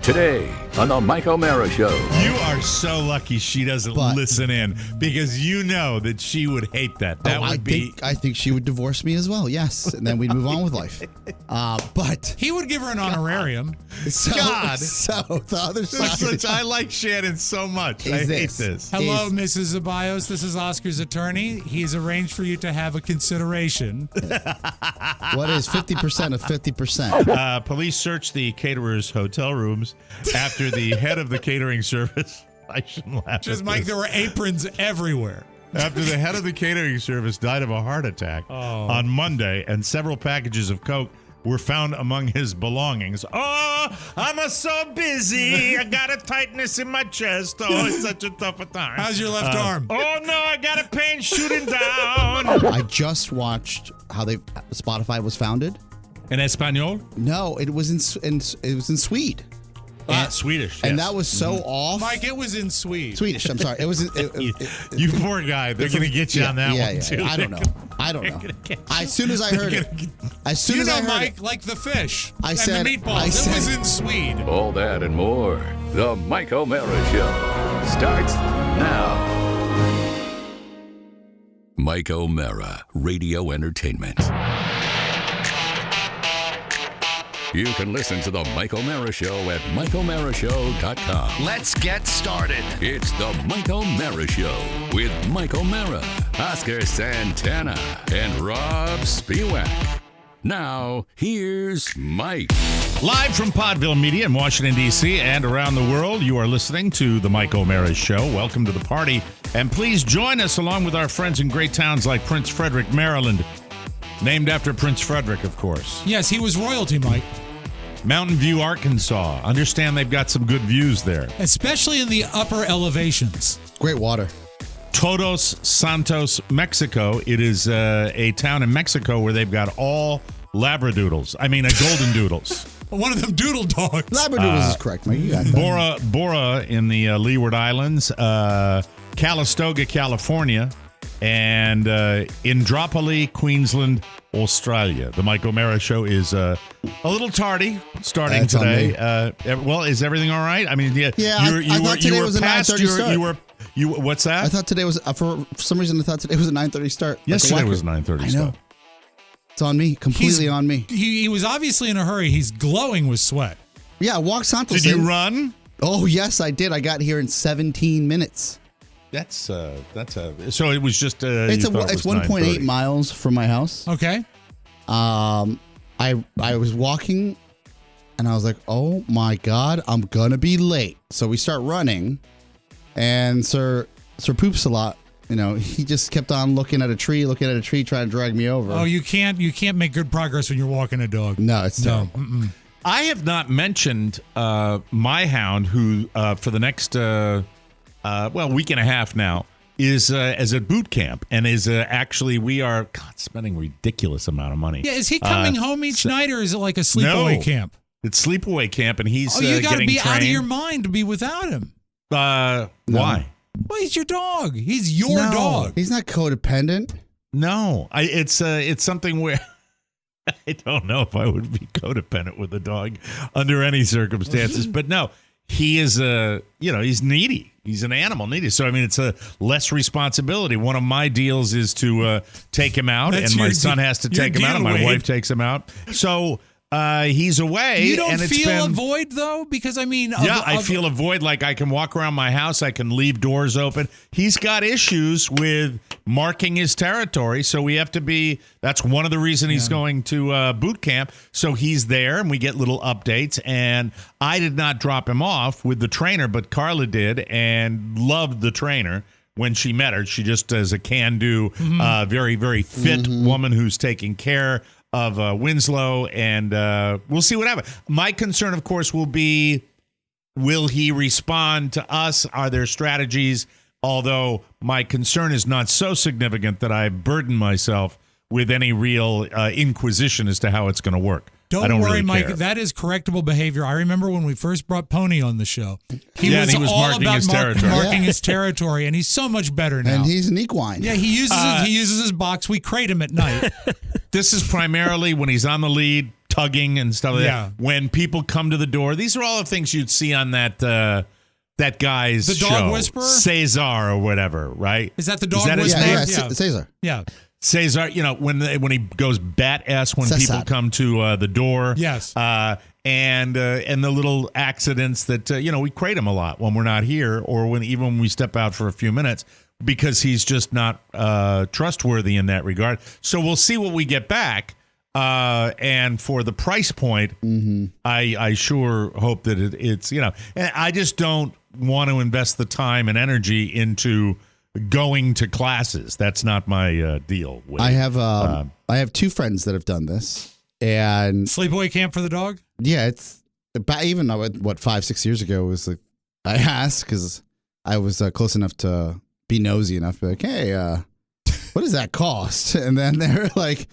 today on the Mike O'Mara Show. You are so lucky she doesn't listen in, because you know that she would hate that. That would be. I think she would divorce me as well. Yes, and then we'd move on with life. But he would give her an honorarium. So the other side. I like Shannon so much. I hate this. Hello, Mrs. Zabios. This is Oscar's attorney. He's arranged for you to have a consideration. What is 50% of 50%? Police searched the caterer's hotel rooms after the head of the catering service. I shouldn't laugh. Just Mike, there were aprons everywhere. After the head of the catering service died of a heart attack on Monday, and several packages of Coke were found among his belongings. Oh, I'm so busy. I got a tightness in my chest. Oh, it's such a tough time. How's your left arm? Oh, no, I got a pain shooting down. I just watched how Spotify was founded. In Espanol? No, it was in Swede. Swedish. And that was so off. Mike, it was in Swedish. I'm sorry. It was. You poor guy. They're going to get you on that one too. I don't know. As soon as I heard it, Mike, like the fish. I said, the meatballs. It was in Swede. All that and more. The Mike O'Mara Show starts now. Mike O'Mara, Radio Entertainment. You can listen to the Mike O'Mara Show at MikeO'MaraShow.com. Let's get started. It's the Mike O'Mara Show with Mike O'Mara, Oscar Santana, and Rob Spiewak. Now, here's Mike. Live from Podville Media in Washington, D.C. and around the world, you are listening to the Mike O'Mara Show. Welcome to the party. And please join us along with our friends in great towns like Prince Frederick, Maryland. Named after Prince Frederick, of course. Yes, he was royalty, Mike. Mountain View, Arkansas. Understand they've got some good views there. Especially in the upper elevations. Great water. Todos Santos, Mexico. It is a town in Mexico where they've got all Labradoodles. I mean, golden doodles. One of them doodle dogs. Labradoodles is correct, Mike. You got that. Bora in the Leeward Islands. Calistoga, California. And Indooroopilly, Queensland, Australia. The Mike O'Mara Show is a little tardy starting today. Well, is everything all right? I mean, I thought today was a 9:30 start. What's that? I thought today was, for some reason, I thought today was a 9:30 start. Yesterday was a 9:30 start. I know. It's on me. Completely on me. He was obviously in a hurry. He's glowing with sweat. Yeah, walk Santos. Did you run? Oh, yes, I did. I got here in 17 minutes. So it was just it's 1.8 miles from my house. Okay. I was walking and I was like, oh my God, I'm gonna be late. So we start running, and Sir Poops a lot. You know, he just kept on looking at a tree, trying to drag me over. Oh, you can't make good progress when you're walking a dog. No, it's terrible. No. I have not mentioned my hound, who for the next week and a half now is at boot camp, and is actually, we are spending a ridiculous amount of monny. Yeah, is he coming home each night, or is it like a sleepaway camp? It's sleepaway camp, and he's you got to be trained. out of your mind to be without him. Why? Well, he's your dog. He's your dog. He's not codependent. No, it's something where I don't know if I would be codependent with a dog under any circumstances, but no. He is he's needy. He's an animal needy. So, I mean, it's a less responsibility. One of my deals is to take him out, and my son has to take him out, and my wife takes him out. So he's away. You don't and feel a void, though? Because, I mean... I feel a void. Like, I can walk around my house. I can leave doors open. He's got issues with marking his territory, so we have to be... That's one of the reasons he's going to boot camp. So he's there, and we get little updates. And I did not drop him off with the trainer, but Carla did, and loved the trainer when she met her. She just is a can-do, very, very fit woman who's taking care of Winslow, and we'll see what happens. My concern, of course, will be, will he respond to us? Are there strategies? Although my concern is not so significant that I burden myself with any real inquisition as to how it's going to work. Don't worry, really Mike. care. That is correctable behavior. I remember when we first brought Pony on the show. He was all marking about his territory. marking his territory, and he's so much better now. And he's an equine. Yeah, he uses his box. We crate him at night. This is primarily when he's on the lead, tugging and stuff like Yeah. that. When people come to the door, these are all the things you'd see on that guy's The Dog show, Whisperer? Cesar or whatever, right? Is that the Dog Is that his Whisperer? name? Yeah, Caesar. Yeah. Cesar, when he goes bat-ass when Cesar. people come to the door. Yes. And the little accidents that, we crate him a lot when we're not here or even when we step out for a few minutes because he's just not trustworthy in that regard. So we'll see what we get back. And for the price point, I sure hope that it's, and I just don't want to invest the time and energy into going to classes. That's not my deal. With, I have two friends that have done this, and Sleepaway camp for the dog? yeah, it's even 5-6 years ago it was like I asked because I was close enough to be nosy enough to be like, hey, what does that cost? And then they're like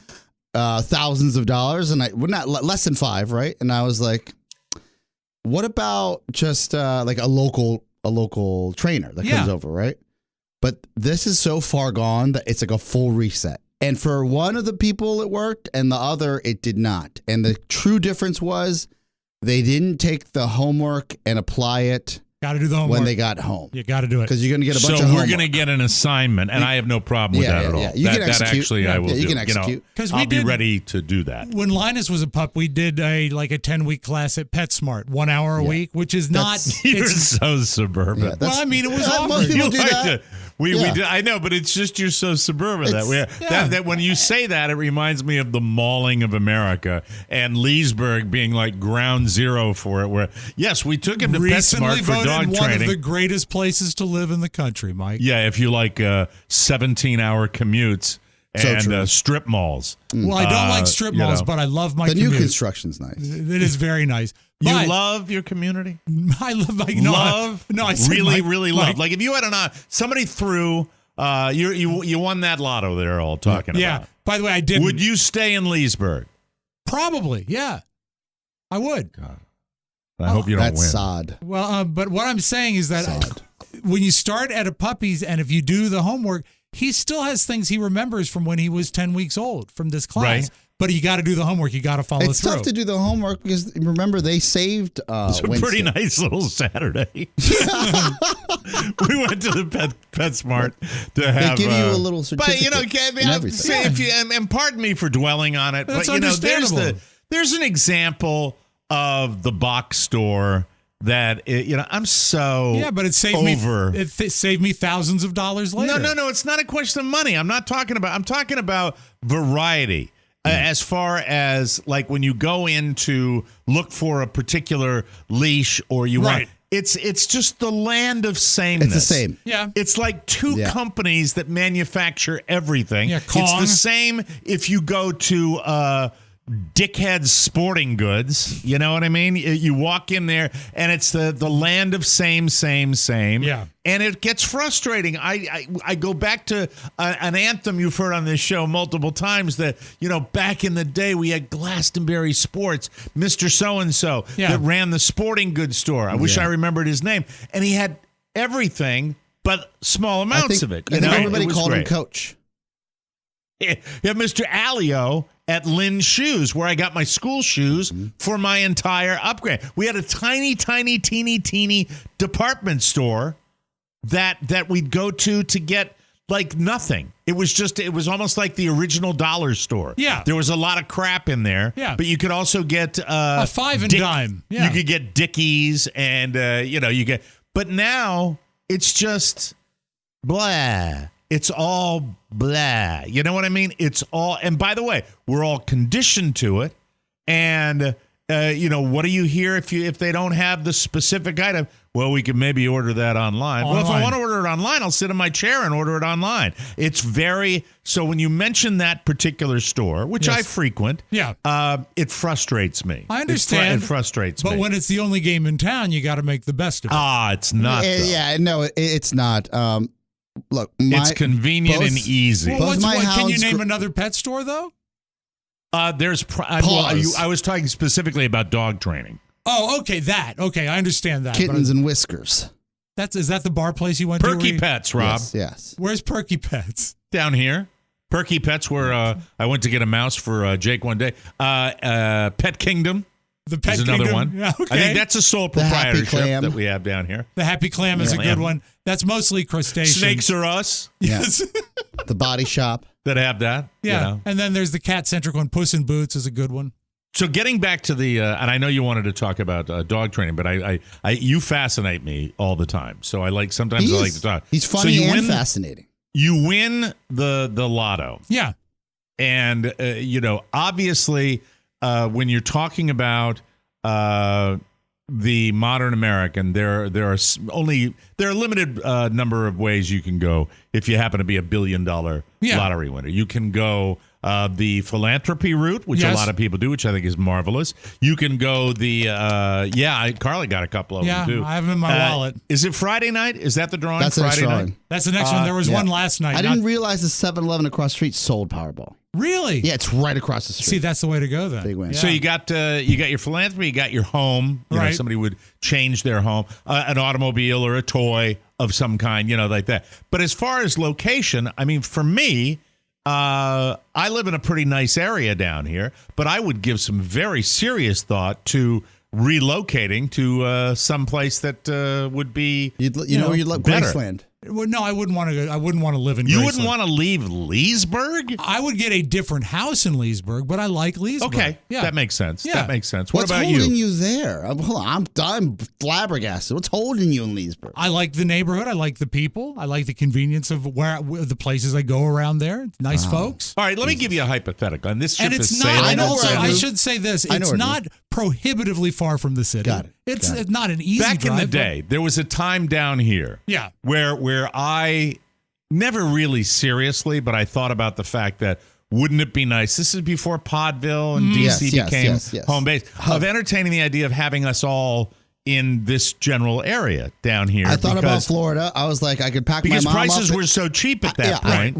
thousands of dollars, and not less than $5, right? And I was like, what about just like a local trainer that comes over, right? But this is so far gone that it's like a full reset. And for one of the people it worked and the other it did not. And the true difference was they didn't take the homework and apply it Got to do the homework. when they got home. You got to do it. Because you're going to get a bunch so of we're homework. going to get an assignment, and I have no problem with that at all. Yeah. You can that execute. actually I will you do. can execute. I'll be ready to do that. When Linus was a pup, we did a 10-week class at PetSmart, 1 hour a week, which is not. You're it's, so suburban. Yeah, well, I mean, it was most offered. people You do like that. we do, I know, but it's just you're so suburban that when you say that, it reminds me of the mauling of America and Leesburg being like ground zero for it. Where yes, we took him to Recently PetSmart for voted dog one training. of the greatest places to live in the country, Mike. Yeah, if you like 17-hour commutes and strip malls. Well, I don't like strip malls, but I love my The new commute. construction's nice. It is very nice. You But love your community? I love like I said really, Mike, really love. Like if you had somebody threw, you won that lotto. They're all talking yeah. about. By the way, I did. Would you stay in Leesburg? Probably, yeah. I would. God. I hope you don't That's win. sod. Well, but what I'm saying is that Sod. when you start at a puppy's and if you do the homework, he still has things he remembers from when he was 10 weeks old from this class. Right. But you got to do the homework. You got to follow It's through. tough to do the homework because remember they saved It's a Winslow. pretty nice little Saturday. We went to the PetSmart to have. They give you a little certificate. But and everything. and pardon me for dwelling on it, That's but understandable. there's an example of the box store that I'm so but it saved over. me. It saved me thousands of dollars later. No. It's not a question of money. I'm talking about variety. As far as like when you go in to look for a particular leash or you want, it's just the land of sameness. It's the same. Yeah. It's like two companies that manufacture everything. Yeah, it's Kong. the same if you go to Dickhead's Sporting Goods. You know what I mean? You walk in there and it's the land of same. Yeah. And it gets frustrating. I go back to an anthem you've heard on this show multiple times that, back in the day we had Glastonbury Sports, Mr. So-and-so that ran the sporting goods store. I wish I remembered his name. And he had everything but small amounts of it. I think everybody It was called him great. Coach. Yeah, Mr. Alio at Lynn's Shoes, where I got my school shoes for my entire upgrade. We had a tiny, teeny department store that we'd go to get like nothing. It was almost like the original dollar store. Yeah. There was a lot of crap in there. Yeah. But you could also get a 5 and dime. Yeah. You could get Dickies and you get, but now it's just blah. It's all blah. You know what I mean? It's all, and by the way, we're all conditioned to it. And, what do you hear if they don't have the specific item? Well, we could maybe order that online. Well, if I want to order it online, I'll sit in my chair and order it online. It's so when you mention that particular store, which I frequent, it frustrates me. I understand. It frustrates me. But when it's the only game in town, you got to make the best of it. It's not. Yeah, no, it's not. Look, it's convenient and easy. Well, my can you hounds name another pet store, though? I was talking specifically about dog training. Oh, okay, Okay, I understand that. Kittens and Whiskers. Is that the bar place you went to? Perky Pets, Rob. Yes. Where's Perky Pets? Down here. Perky Pets, where I went to get a mouse for Jake one day. Pet Kingdom. The Pet is another Kingdom. one. Yeah, okay. I think that's a sole The Happy proprietorship Clam. that we have down here. The Happy Clam is a good one. That's mostly crustaceans. Snakes Are Us Yes. The Body Shop. that have that. Yeah. You know. And then there's the cat-centric one. Puss in Boots is a good one. So getting back to the, and I know you wanted to talk about dog training, but you fascinate me all the time. So I like I like to talk. He's funny so and fascinating. You win the lotto. Yeah. And, obviously, when you're talking about the modern American, there are a limited number of ways you can go if you happen to be $1 billion lottery winner. You can go the philanthropy route, which a lot of people do, which I think is marvelous. You can go the Carly got a couple of them too. Yeah, I have them in my wallet. Is it Friday night? Is that the drawing? That's the Friday drawing. night? That's the next one. There was one last night. I didn't realize the 7-Eleven across the street sold Powerball. Really? Yeah, it's right across the street. See, that's the way to go then. Big win. Yeah. So you got your philanthropy, you got your home. You know, Right. somebody would change their home, an automobile or a toy of some kind, like that. But as far as location, I mean, for me, I live in a pretty nice area down here, but I would give some very serious thought to relocating to some place that would be You'd like better. Graceland. Well, no, I wouldn't want to. I wouldn't want to live in. You Graceland. wouldn't want to leave Leesburg? I would get a different house in Leesburg, but I like Leesburg. Okay, Yeah. that makes sense. Yeah. That makes sense. What's What about holding you? you there? Hold on, I'm flabbergasted. What's holding you in Leesburg? I like the neighborhood. I like the people. I like the convenience of where the places I go around there. Nice folks. All right, let me give you a hypothetical. And this ship And it's is not. sailing. I know where I I should say this. I know It's where it not prohibitively far from the city. Got it. It's Got it. not an easy Back drive. in the day, there was a time down here Yeah. where I never really seriously, but I thought about the fact that wouldn't it be nice? This is before Podville and DC Yes, became yes. home base, of entertaining the idea of having us all in this general area down here. I thought about because- Florida. I was like, I could pack my because mom prices up. were so cheap at that point.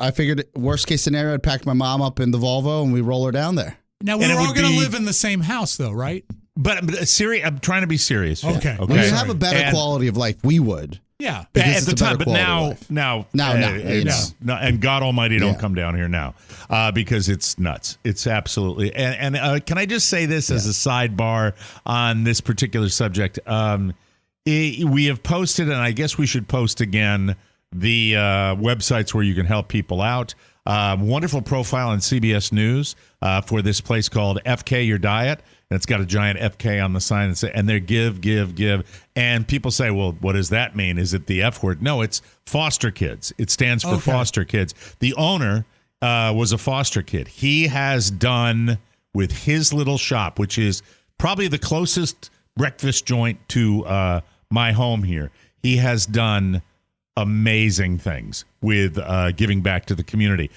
I figured worst case scenario, I'd pack my mom up in the Volvo and we roll her down there. Now And it we're all would going to be- live in the same house, though, right? But I'm trying to be serious. here, Okay. We would have a better And- quality of life. We would. Yeah. Because at it's the a better time, but quality now, of life. now, it's- no, and God Almighty, don't Yeah. come down here now, because it's nuts. It's absolutely. And can I just say this as a sidebar on this particular subject? We have posted, and I guess we should post again the websites where you can help people out. Wonderful profile on CBS News for this place called FK Your Diet. And it's got a giant FK on the sign, and they're give. And people say, well, what does that mean? Is it the F word? No, it's foster kids. It stands for foster kids. The owner was a foster kid. He has done with his little shop, which is probably the closest breakfast joint to my home here. He has done amazing things with giving back to the community.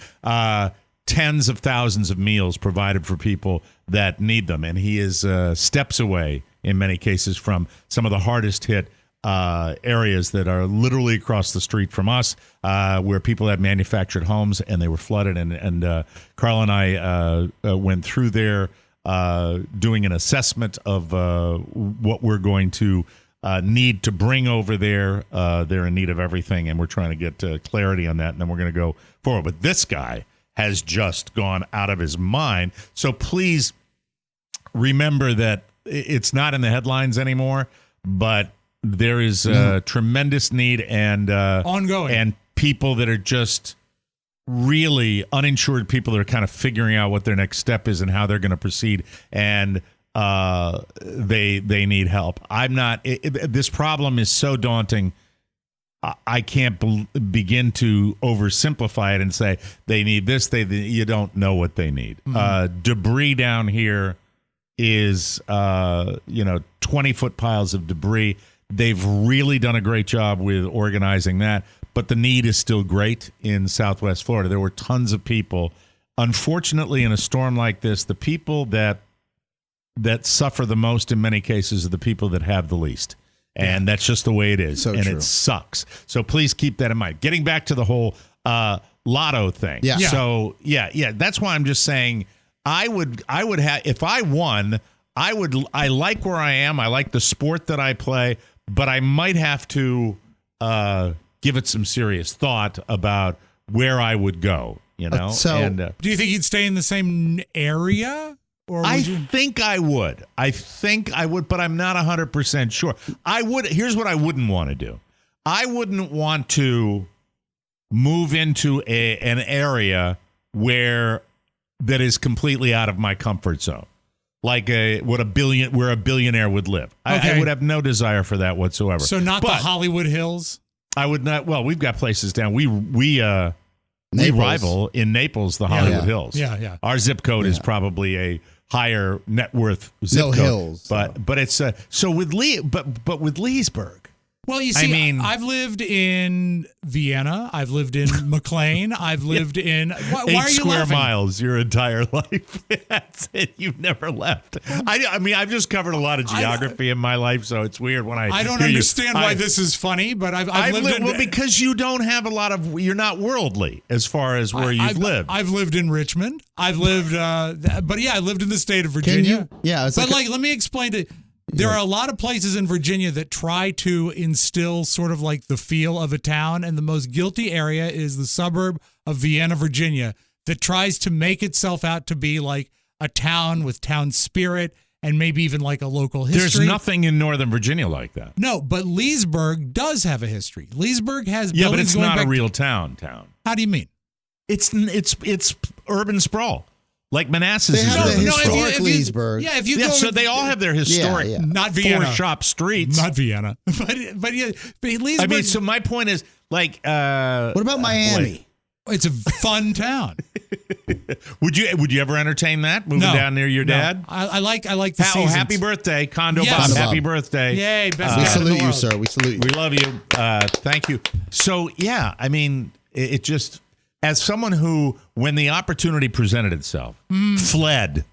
Tens of thousands of meals provided for people that need them. And he is steps away, in many cases, from some of the hardest hit areas that are literally across the street from us, where people had manufactured homes and they were flooded. And Carl and I went through there doing an assessment of what we're going to need to bring over there. They're in need of everything, and we're trying to get clarity on that, and then we're going to go forward. But this guy has just gone out of his mind. So please remember that it's not in the headlines anymore, but there is tremendous need and Ongoing. and people that are just really uninsured people that are kind of figuring out what their next step is and how they're going to proceed, and they need help. I'm not. This problem is so daunting. I can't begin to oversimplify it and say they need this. You don't know what they need. Debris down here is 20-foot piles of debris. They've really done a great job with organizing that, but the need is still great in Southwest Florida. There were tons of people. Unfortunately, in a storm like this, the people that suffer the most in many cases are the people that have the least. And that's just the way it is. So and true. it sucks. So please keep that in mind. Getting back to the whole lotto thing. Yeah. So yeah. That's why I'm just saying I would have, if I won, I like where I am. I like the sport that I play, but I might have to give it some serious thought about where I would go. You know. Do you think you'd stay in the same area? Or I think I would. But I'm not 100% sure. I would. Here's what I wouldn't want to do. I wouldn't want to move into an area where that is completely out of my comfort zone, like where a billionaire would live. I would have no desire for that whatsoever. So not the Hollywood Hills. I would not. Well, we've got places down. We rival in Naples the Hollywood Hills. Yeah. Our zip code is probably a higher net worth zip code. Hills, but it's so with but with Leesburg. Well, you see, I've lived in Vienna. I've lived in McLean. I've lived in... Why 8 are you square laughing? miles your entire life. That's it. You've never left. I mean, I've just covered a lot of geography in my life, so it's weird when I don't hear understand why this is funny, but I've lived in... Well, because you don't have a lot of... You're not worldly as far as where you've lived. I've lived in Richmond. I've lived... but yeah, I lived in the state of Virginia. It's but let me explain to... There are a lot of places in Virginia that try to instill sort of like the feel of a town, and the most guilty area is the suburb of Vienna, Virginia, that tries to make itself out to be like a town with town spirit and maybe even like a local history. There's nothing in Northern Virginia like that. No, but Leesburg does have a history. Leesburg has but buildings it's going not back a real town. How do you mean? It's urban sprawl. Like Manassas they is have urban the sprawl. historic Leesburg. Yeah, if you go, so they all have their historic not Vienna, four-shop streets. Not Vienna, but Leesburg. I mean, so my point is, like, what about Miami? It's a fun town. Would you ever entertain that moving down near your dad? I like the seasons. Happy birthday, Condo Yes. Bob! Happy birthday! Yay! Best We dad in the salute you, world. sir. We salute you. We love you. Thank you. So yeah, I mean, it just. As someone who, when the opportunity presented itself, fled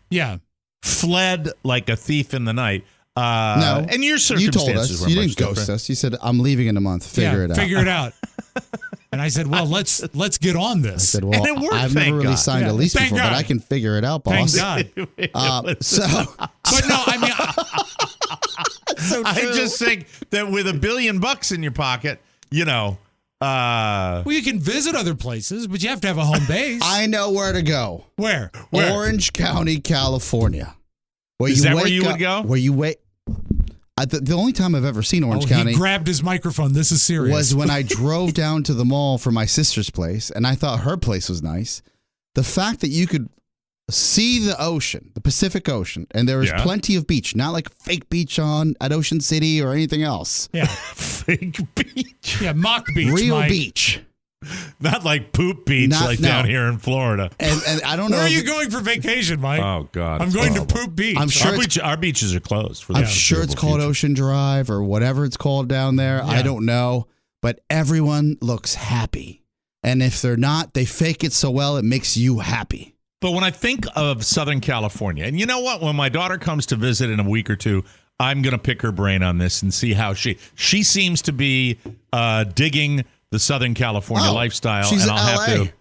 like a thief in the night. No, and your you circumstances told us. were You much didn't ghost different. us. You said, "I'm leaving in a month. Figure it out." Figure it out. And I said, "Well, let's get on this." I said, "Well, And it worked, I've thank never really God. signed a lease Thank before, God. but I can figure it out, boss." Thank God. So, But no, I mean, I just think that with $1 billion in your pocket, you know. well, you can visit other places, but you have to have a home base. I know where to go. Where? Orange County, California. Is that where you would go? Where you wait. The only time I've ever seen Orange County He grabbed his microphone. This is serious. was when I drove down to the mall for my sister's place, and I thought her place was nice. The fact that you could see the ocean, the Pacific Ocean, and there was plenty of beach, not like fake beach at Ocean City or anything else. Yeah. Fake beach. Yeah, mock beach. Real Mike. beach. Not like poop beach down here in Florida. And I don't know. Where are you going for vacation, Mike? Oh, God. I'm going to Poop Beach. I'm sure our beaches are closed. For I'm sure it's called Ocean Drive or whatever it's called down there. I don't know. But everyone looks happy. And if they're not, they fake it so well, it makes you happy. But when I think of Southern California, and you know what? When my daughter comes to visit in a week or two, I'm going to pick her brain on this and see how she seems to be digging the Southern California lifestyle. She's and in I'll LA have to.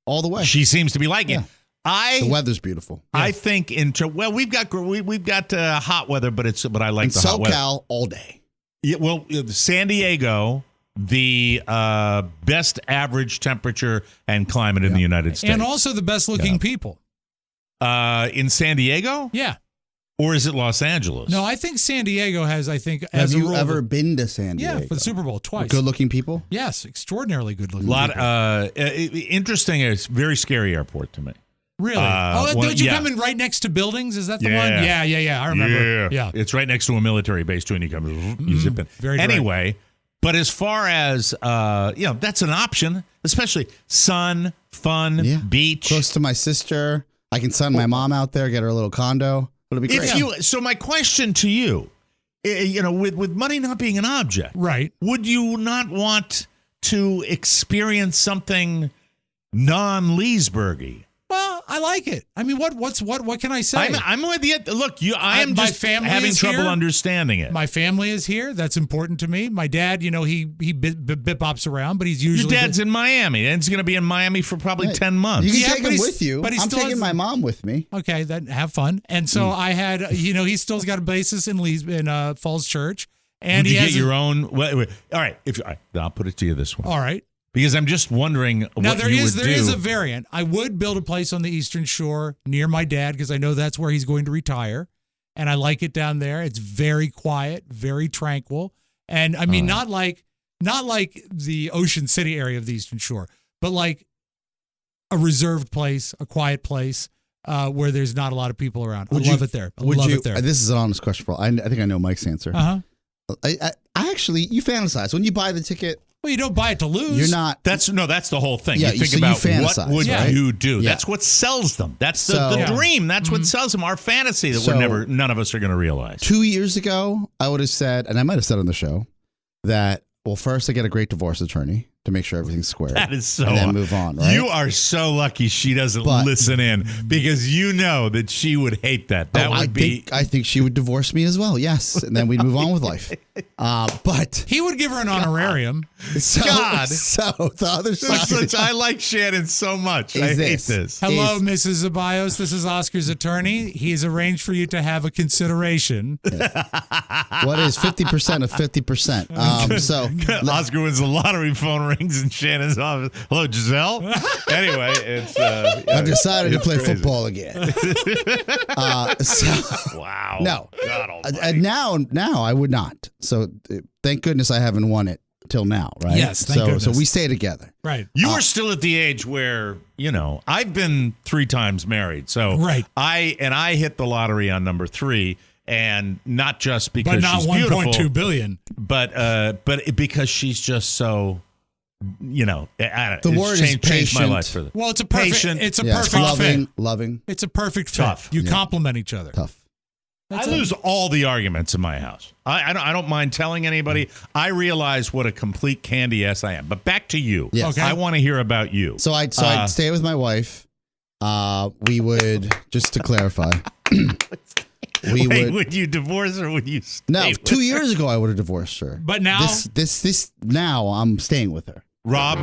all the way. She seems to be liking it. The weather's beautiful. I think we've got hot weather, but I like the hot weather. SoCal all day. Yeah, well, San Diego, the best average temperature and climate in the United States, and also the best looking people. In San Diego, Yeah. or is it Los Angeles? No, I think San Diego has. I think Have as a you rule, ever been to San Diego? Yeah, for the Super Bowl twice. Good looking people? Yes, extraordinarily good looking. Interesting. It's a very scary airport to me. Really? Don't you come in right next to buildings? Is that the one? Yeah. I remember. Yeah. It's right next to a military base too, and you come, you zip in. Very direct. Anyway, but as far as that's an option, especially sun, fun, beach, Close to my sister. I can send my mom out there, get her a little condo. It'll be great. So my question to you, with money not being an object, right? Would you not want to experience something non-Leesburgy? Well, I like it. I mean, what can I say? I'm with you. Look, I am my just family having is trouble here. understanding it. My family is here. That's important to me. My dad, he bip bops around, but he's Your usually dad's in Miami, and he's going to be in Miami for probably 10 months. You can Yeah, take but him he's- with you. but he I'm still taking has- my mom with me. Okay, then have fun. And so I had, he still's got a basis in Falls Church, and Would he you has get your own? Wait. All right. I'll put it to you this way. All right. Because I'm just wondering Now what there you is would there do. is a variant. I would build a place on the Eastern Shore near my dad because I know that's where he's going to retire, and I like it down there. It's very quiet, very tranquil, and I mean not like the Ocean City area of the Eastern Shore, but like a reserved place, a quiet place where there's not a lot of people around. I love it there. I love it there. This is an honest question for. I think I know Mike's answer. I actually, you fantasize when you buy the ticket. Well, you don't buy it to lose. You're not. That's the whole thing. Yeah, you think so you about fantasize, what would right? you do. Yeah. That's what sells them. That's the So- dream. That's what sells them. Our fantasy that none of us are going to realize. 2 years ago, I would have said, and I might have said on the show, that, well, first I get a great divorce attorney to make sure everything's square. That is so. And then move on, right? You are so lucky she doesn't listen in because you know that she would hate that. That would be. I think she would divorce me as well. Yes, and then we'd move on with life. But he would give her an honorarium. so the other side. I like Shannon so much. I hate this. Hello, Mrs. Zabios. This is Oscar's attorney. He's arranged for you to have a consideration. What is 50% of 50%? So Oscar wins the lottery, phone rings in Shannon's office. Hello, Giselle. Anyway, it's. I've decided to play crazy. football again. Wow. No. God almighty. Now I would not. So thank goodness I haven't won it till now, right? Yes, thank goodness. So we stay together. Right. You are still at the age where, I've been 3 times married. So right. I hit the lottery on number 3, and not just because but not she's 1.2 billion. But because she's just so, I don't know. The word is changed my patient. life for the Well, it's a perfect. patient. It's a Yes, perfect fit. loving. It's a perfect fit. Tough. You complement each other. Tough. I lose all the arguments in my house. I don't mind telling anybody. I realize what a complete candy ass I am. But back to you. Yes. Okay. I want to hear about you. So I'd stay with my wife. We would, just to clarify, would you divorce her? Would you stay No, with 2 her? years ago I would have divorced her. But now, Now I'm staying with her. Rob,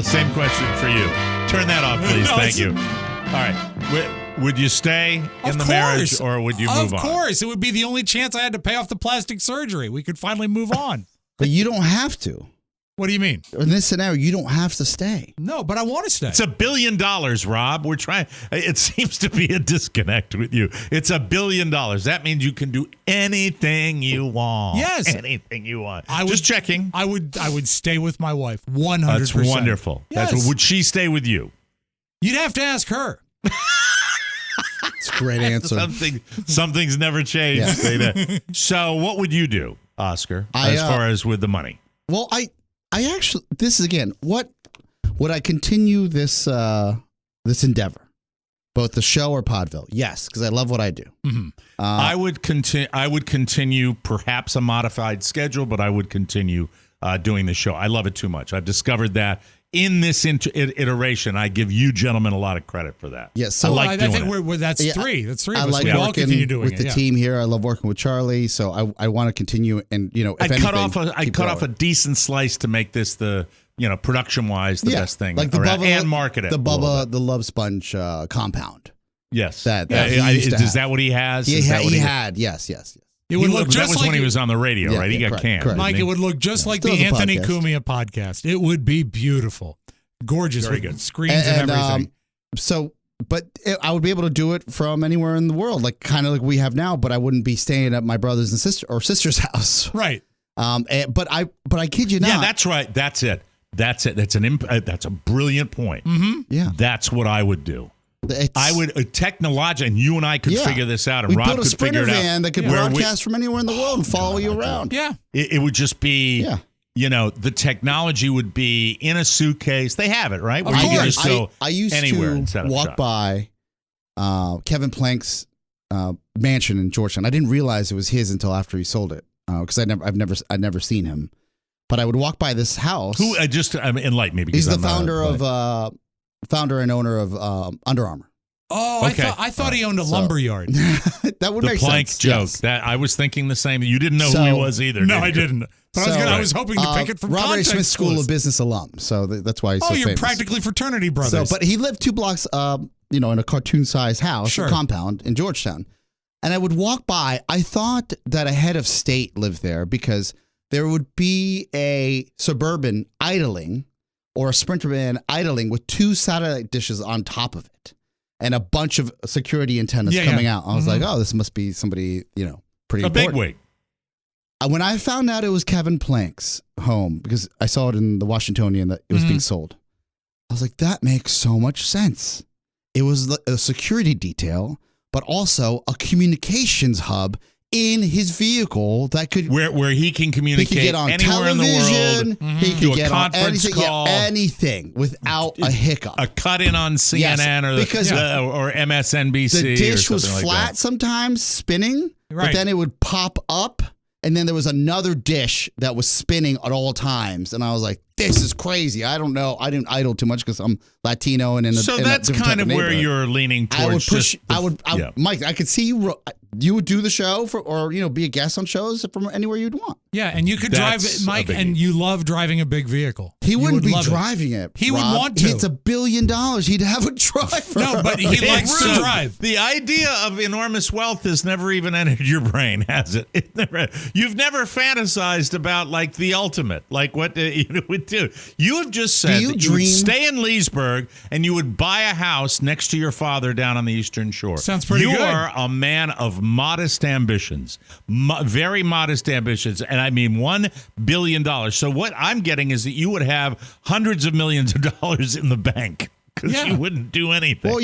same question for you. Turn that off, please. No, Thank you. All right. Would you stay in the marriage, or would you move on? Of course. It would be the only chance I had to pay off the plastic surgery. We could finally move on. But you don't have to. What do you mean? In this scenario, you don't have to stay. No, but I want to stay. It's $1 billion, Rob. We're trying. It seems to be a disconnect with you. It's $1 billion. That means you can do anything you want. Yes. Anything you want. Just checking. I would stay with my wife 100%. That's wonderful. Yes. Would she stay with you? You'd have to ask her. It's a great answer. Something's never changed. Yeah. Say that. So what would you do, Oscar, as far as with the money? Well, I actually, this is again, would I continue this this endeavor? Both the show or Podville? Yes, because I love what I do. Mm-hmm. I would continue perhaps a modified schedule, but I would continue doing the show. I love it too much. I've discovered that in this iteration, I give you gentlemen a lot of credit for that. Yes, so I like doing think that's three. That's three I of us. like We all working continue doing with it. the Yeah. team here. I love working with Charlie, so I want to continue. And if I'd cut off a decent slice to make this the production wise the best thing, like the around, Bubba, and market it. The Bubba, the Love Sponge compound. Yes, that he used to is have. that what he has? He Is that what had. Yes. It would look that just was like when he was on the radio, right? He got correct, canned. correct. Mike, didn't it he? would look just like Still the is a Anthony podcast. Cumia podcast. It would be beautiful, gorgeous, Very with good. screens and everything. I would be able to do it from anywhere in the world, like kind of like we have now. But I wouldn't be staying at my brother's and sister's house. Right. But I kid you not. Yeah, that's right. That's it. That's a brilliant point. Mm-hmm. Yeah, that's what I would do. I would technologically, and you and I could figure this out, and we Rob built a could figure Sprinter it out. van that could broadcast from anywhere in the world and follow you around. Yeah. It would just be, the technology would be in a suitcase. They have it, right? Of Where you can course. just go I used anywhere and set to up walk shop. by Kevin Plank's mansion in Georgetown. I didn't realize it was his until after he sold it, because I'd never seen him. But I would walk by this house. Who enlighten me? Because He's the founder and owner of Under Armour. Oh, Okay. I thought he owned a lumber yard. That would the make Plank sense. joke. Yes. That I was thinking the same. You didn't know who he was either. No, did I you? didn't. But I was hoping to pick it from Robert A. context Smith School clues. of Business alum, so that's why he's so Oh, you're famous. practically fraternity brothers. So, but he lived 2 blocks, in a cartoon-sized house, Sure. a compound in Georgetown. And I would walk by. I thought that a head of state lived there because there would be a Suburban idling or a Sprinter van idling with 2 satellite dishes on top of it and a bunch of security antennas coming out. I was like, oh, this must be somebody, pretty important. A bigwig. When I found out it was Kevin Plank's home, because I saw it in the Washingtonian that it was being sold, I was like, that makes so much sense. It was a security detail, but also a communications hub in his vehicle that could where he can communicate he could get on anywhere television, in the world. He could Do a get on conference anything, call. anything without a hiccup. A cut in on CNN or MSNBC. The dish or was something flat like that. sometimes, spinning, but then it would pop up, and then there was another dish that was spinning at all times, and I was like, "This is crazy." I don't know. I didn't idle too much because I'm Latino and so that's kind of where you're leaning towards. I would push. Yeah. Mike, I could see you. You would do the show or be a guest on shows from anywhere you'd want. Yeah, and you could drive it, Mike, and you love driving a big vehicle. He wouldn't be love driving it. He Rob. would want to. It's $1 billion. He'd have a driver. No, but he likes to drive. The idea of enormous wealth has never even entered your brain, has it? You've never fantasized about like the ultimate, like what you would do. You have just said that you would stay in Leesburg and you would buy a house next to your father down on the Eastern Shore. Sounds pretty good. You are a man of modest ambitions, very modest ambitions, and I mean $1 billion. So what I'm getting is that you would have hundreds of millions of dollars in the bank because you wouldn't do anything. Well,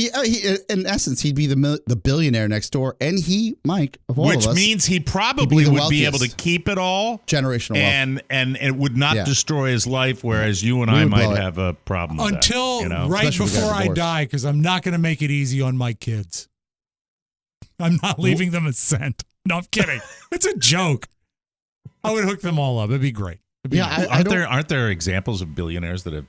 in essence, he'd be the billionaire next door, and Mike, of all Which of us, means he probably would be able to wealthiest. keep it all. Generational wealth. And it would not destroy his life, whereas you and I might have a problem with Until that, right Especially if we before got I divorced. die, because I'm not going to make it easy on my kids. I'm not leaving them a cent. No, I'm kidding. It's a joke. I would hook them all up. It'd be great. Aren't there examples of billionaires that have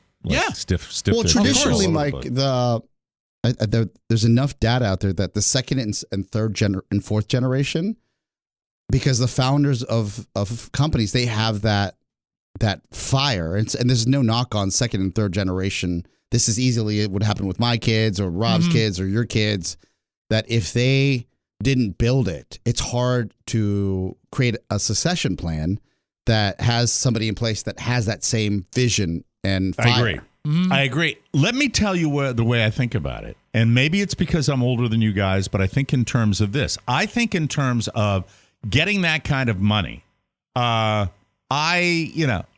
stiff well, their traditionally, all Mike, over there's enough data out there that the second and third and fourth generation, because the founders of companies, they have that fire, and there's no knock on second and third generation. This is easily it would happen with my kids or Rob's kids or your kids, that if they didn't build it, it's hard to create a succession plan that has somebody in place that has that same vision and fire. I agree. I agree. Let me tell you the way I think about it. And maybe it's because I'm older than you guys, but I think in terms of this. I think in terms of getting that kind of money.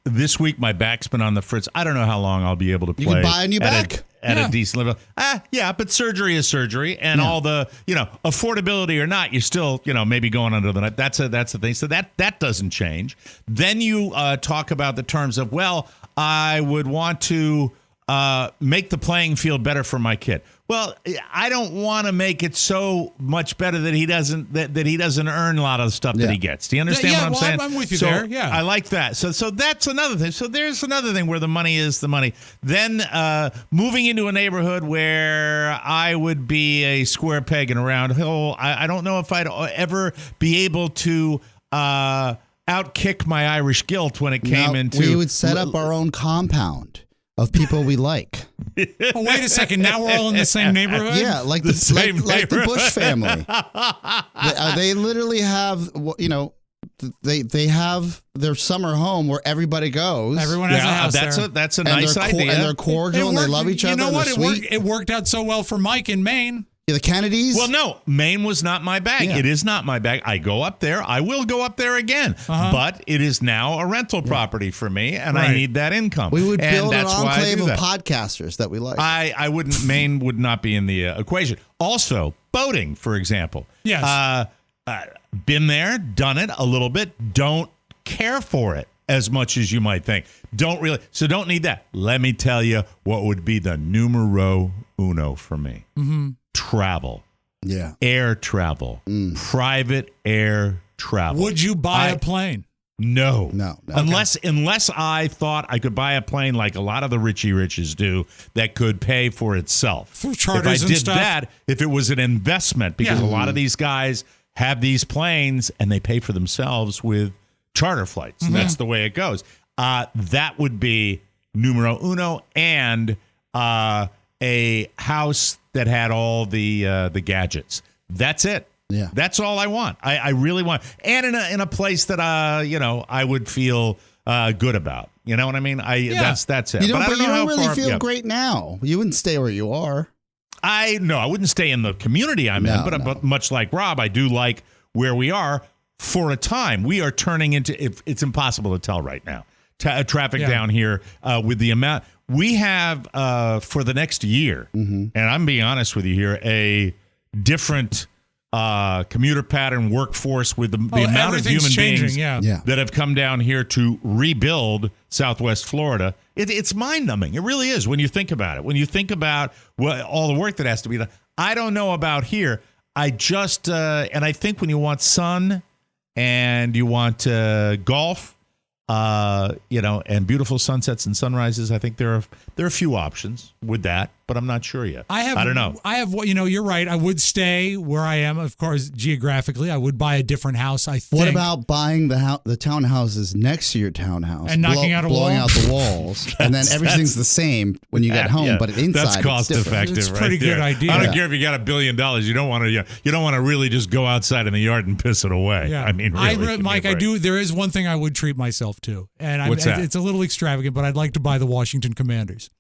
This week my back's been on the fritz. I don't know how long I'll be able to play. You can buy a new back. At a decent level. But surgery is surgery, and all the, affordability or not, you're still, maybe going under the net. That's the thing. So that doesn't change. Then you talk about the terms of, well, I would want to make the playing field better for my kid. Well, I don't want to make it so much better that he doesn't earn a lot of the stuff that he gets. Do you understand what I'm saying? I'm with you so there. Yeah, I like that. So that's another thing. So there's another thing where the money is the money. Then moving into a neighborhood where I would be a square peg in a round hole. I don't know if I'd ever be able to outkick my Irish guilt when it came into. We would set up our own compound of people we like. Oh, wait a second. Now we're all in the same neighborhood? Yeah, like the Bush family. They literally have, they have their summer home where everybody goes. Everyone has a house there. That's a nice idea. And they're cordial and they love each other. You know what? And they're sweet. It worked out so well for Mike in Maine. Yeah, the Kennedys. Well, no, Maine was not my bag. Yeah. It is not my bag. I go up there. I will go up there again. But it is now a rental property for me, and I need that income. We would build an that's why I enclave do of that. podcasters that we like. I wouldn't. Maine would not be in the equation. Also, boating, for example. Yes. Been there, done it a little bit. Don't care for it as much as you might think. Don't need that. Let me tell you what would be the numero uno for me. Travel. Yeah. Air travel. Private air travel. Would you buy a plane? No. No. Unless I thought I could buy a plane like a lot of the Richie Riches do that could pay for itself. For charters if I and did stuff? that, if it was an investment, because a lot of these guys have these planes and they pay for themselves with charter flights. That's the way it goes. That would be numero uno, and a house that had all the gadgets. That's it. Yeah. That's all I want. I really want, and in a place that I would feel good about. You know what I mean? That's it. You don't, but I don't know how really far, feel great now. You wouldn't stay where you are. I wouldn't stay in the community I'm in, but much like Rob, I do like where we are for a time. We are turning into, it's impossible to tell right now, traffic down here with the amount. We have, for the next year, and I'm being honest with you here, a different commuter pattern workforce with the amount of human beings that have come down here to rebuild Southwest Florida. It's mind-numbing. It really is when you think about it. When you think about all the work that has to be done. I don't know about here. I just, and I think when you want sun and you want golf, and beautiful sunsets and sunrises, I think there are a few options with that, but I'm not sure yet. I don't know. I have, you're right. I would stay where I am, of course, geographically. I would buy a different house, I think. What about buying the townhouses next to your townhouse and blowing out the walls, and then everything's the same when you get home, but inside that's cost effective. It's a pretty good idea. I don't care if you got $1 billion. You don't want to really just go outside in the yard and piss it away. Yeah. I mean, really, Mike, I do. There is one thing I would treat myself to, and what's that? It's a little extravagant, but I'd like to buy the Washington Commanders.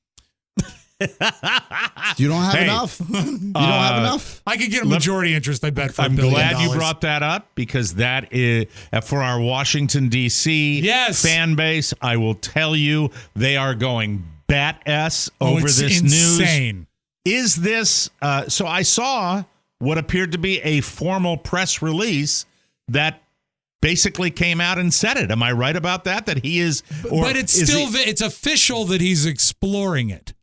You don't have enough. You don't have enough. I could get a majority interest, I bet, for I'm $1 billion. glad you brought that up because that is for our Washington, D.C. fan base. I will tell you, they are going bat-ass over this insane. News. Is this so I saw what appeared to be a formal press release that basically came out and said it. Am I right about that? That he is, but it's still it's official that he's exploring it.